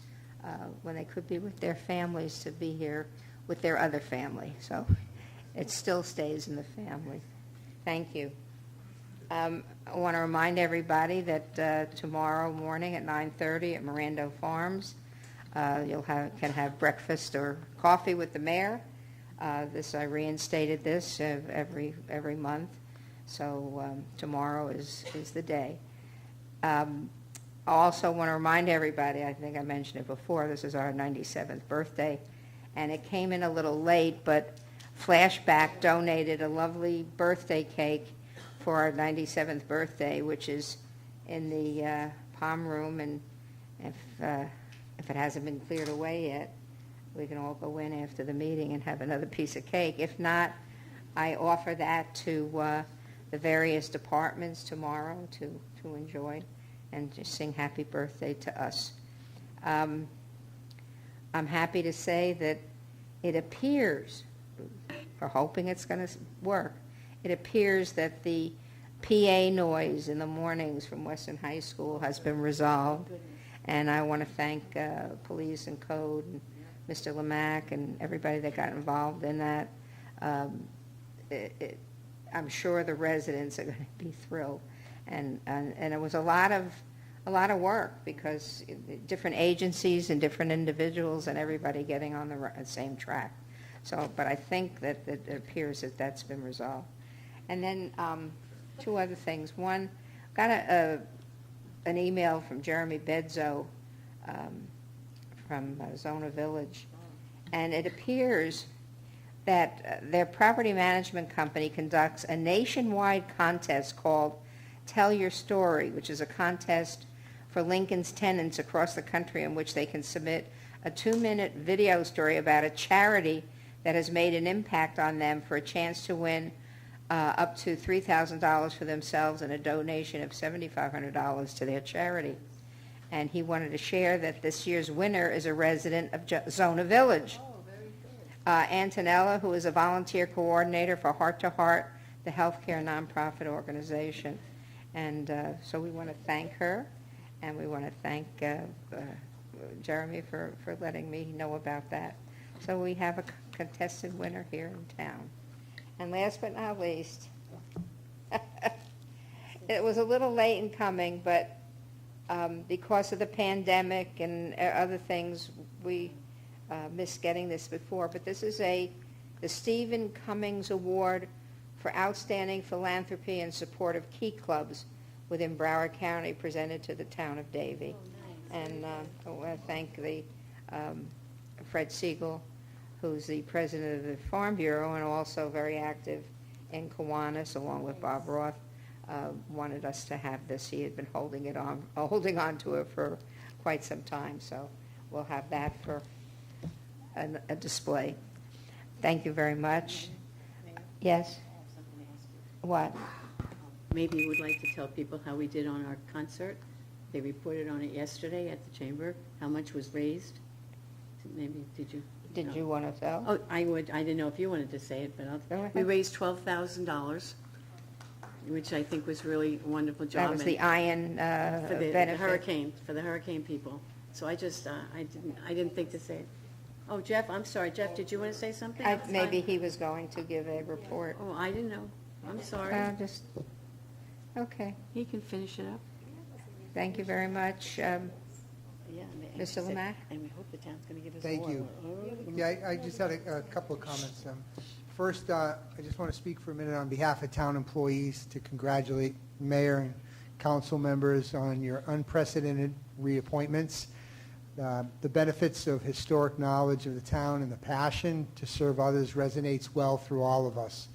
when they could be with their families to be here with their other family. So it still stays in the family. Thank you. I want to remind everybody that tomorrow morning at 9:30 at Mirando Farms, can have breakfast or coffee with the mayor. I reinstated this every month, so tomorrow is the day. I also want to remind everybody, I think I mentioned it before, this is our 97th birthday, and it came in a little late, but Flashback donated a lovely birthday cake for our 97th birthday, which is in the Palm Room, and if it hasn't been cleared away yet, we can all go in after the meeting and have another piece of cake. If not, I offer that to the various departments tomorrow to enjoy and just sing happy birthday to us. I'm happy to say that it appears, we're hoping it's going to work, it appears that the PA noise in the mornings from Western High School has been resolved. And I want to thank Police and Code and Mr. Lamack and everybody that got involved in that. I'm sure the residents are going to be thrilled. And it was a lot of work because different agencies and different individuals and everybody getting on the same track. So, but I think that it appears that that's been resolved. And then two other things. One, got an email from Jeremy Bedzo from Zona Village, and it appears that their property management company conducts a nationwide contest called Tell Your Story, which is a contest for Lincoln's tenants across the country in which they can submit a 2-minute video story about a charity that has made an impact on them for a chance to win up to $3,000 for themselves and a donation of $7,500 to their charity. And he wanted to share that this year's winner is a resident of Zona Village. Antonella, who is a volunteer coordinator for Heart to Heart, the healthcare nonprofit organization. And so we want to thank her, and we want to thank Jeremy for letting me know about that. So we have a contested winner here in town. And last but not least, it was a little late in coming, but because of the pandemic and other things, we missed getting this before. But this is the Stephen Cummings Award for Outstanding Philanthropy and Support of Key Clubs within Broward County, presented to the town of Davie. Oh, nice. And I want to thank Fred Siegel, who's the president of the Farm Bureau and also very active in Kiwanis, along with Bob Roth, wanted us to have this. He had been holding on to it for quite some time, so we'll have that for a display. Thank you very much. Yes? What? Maybe you would like to tell people how we did on our concert. They reported on it yesterday at the chamber, how much was raised. Maybe, did you? Did you want to tell? Oh, I would. I didn't know if you wanted to say it, but we raised $12,000, which I think was really a wonderful job. That was the iron for the benefit. for the hurricane people. So I just I didn't think to say it. Oh, Jeff, I'm sorry. Jeff, did you want to say something? Maybe he was going to give a report. Oh, I didn't know. I'm sorry. Okay. He can finish it up. Thank you very much. Mr. Lamack? And we hope the town's going to give us Thank more. you. Yeah, I just had a couple of comments. First, I just want to speak for a minute on behalf of town employees to congratulate mayor and council members on your unprecedented reappointments. The benefits of historic knowledge of the town and the passion to serve others resonates well through all of us.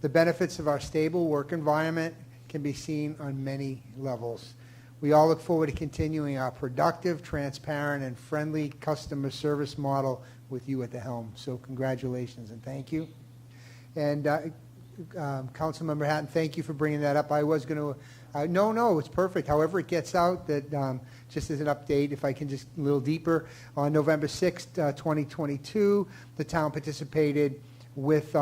The benefits of our stable work environment can be seen on many levels. We all look forward to continuing our productive, transparent, and friendly customer service model with you at the helm. So congratulations and thank you. And Councilmember Hatton, thank you for bringing that up. I was going to, no, it's perfect. However it gets out, that just as an update, if I can just a little deeper, on November 6th, 2022, the town participated with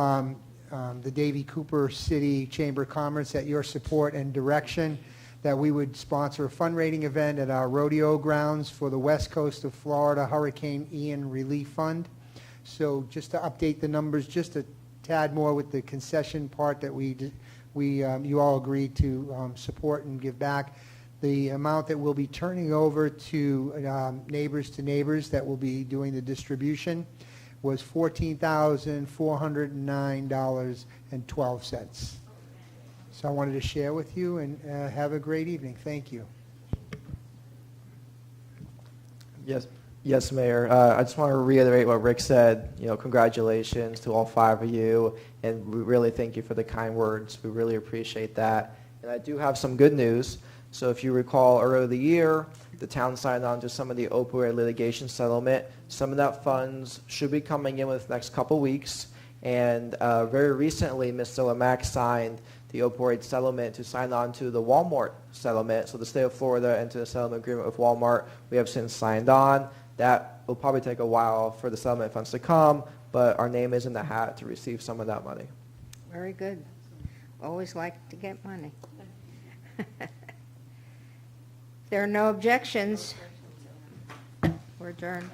the Davie Cooper City Chamber of Commerce, at your support and direction, that we would sponsor a fundraising event at our rodeo grounds for the West Coast of Florida Hurricane Ian Relief Fund. So just to update the numbers just a tad more with the concession part that you all agreed to support and give back. The amount that we'll be turning over to Neighbors that will be doing the distribution was $14,409.12. So I wanted to share with you, and have a great evening. Thank you. Yes, Mayor. I just want to reiterate what Rick said. Congratulations to all 5 of you, and we really thank you for the kind words. We really appreciate that. And I do have some good news. So if you recall, earlier the year, the town signed on to some of the opioid litigation settlement. Some of that funds should be coming in within the next couple weeks. And very recently, Mr. Lamack signed the opioid settlement to sign on to the Walmart settlement. So the state of Florida entered a settlement agreement with Walmart. We have since signed on. That will probably take a while for the settlement funds to come, but our name is in the hat to receive some of that money. Very good. Always like to get money. There are no objections. We're adjourned.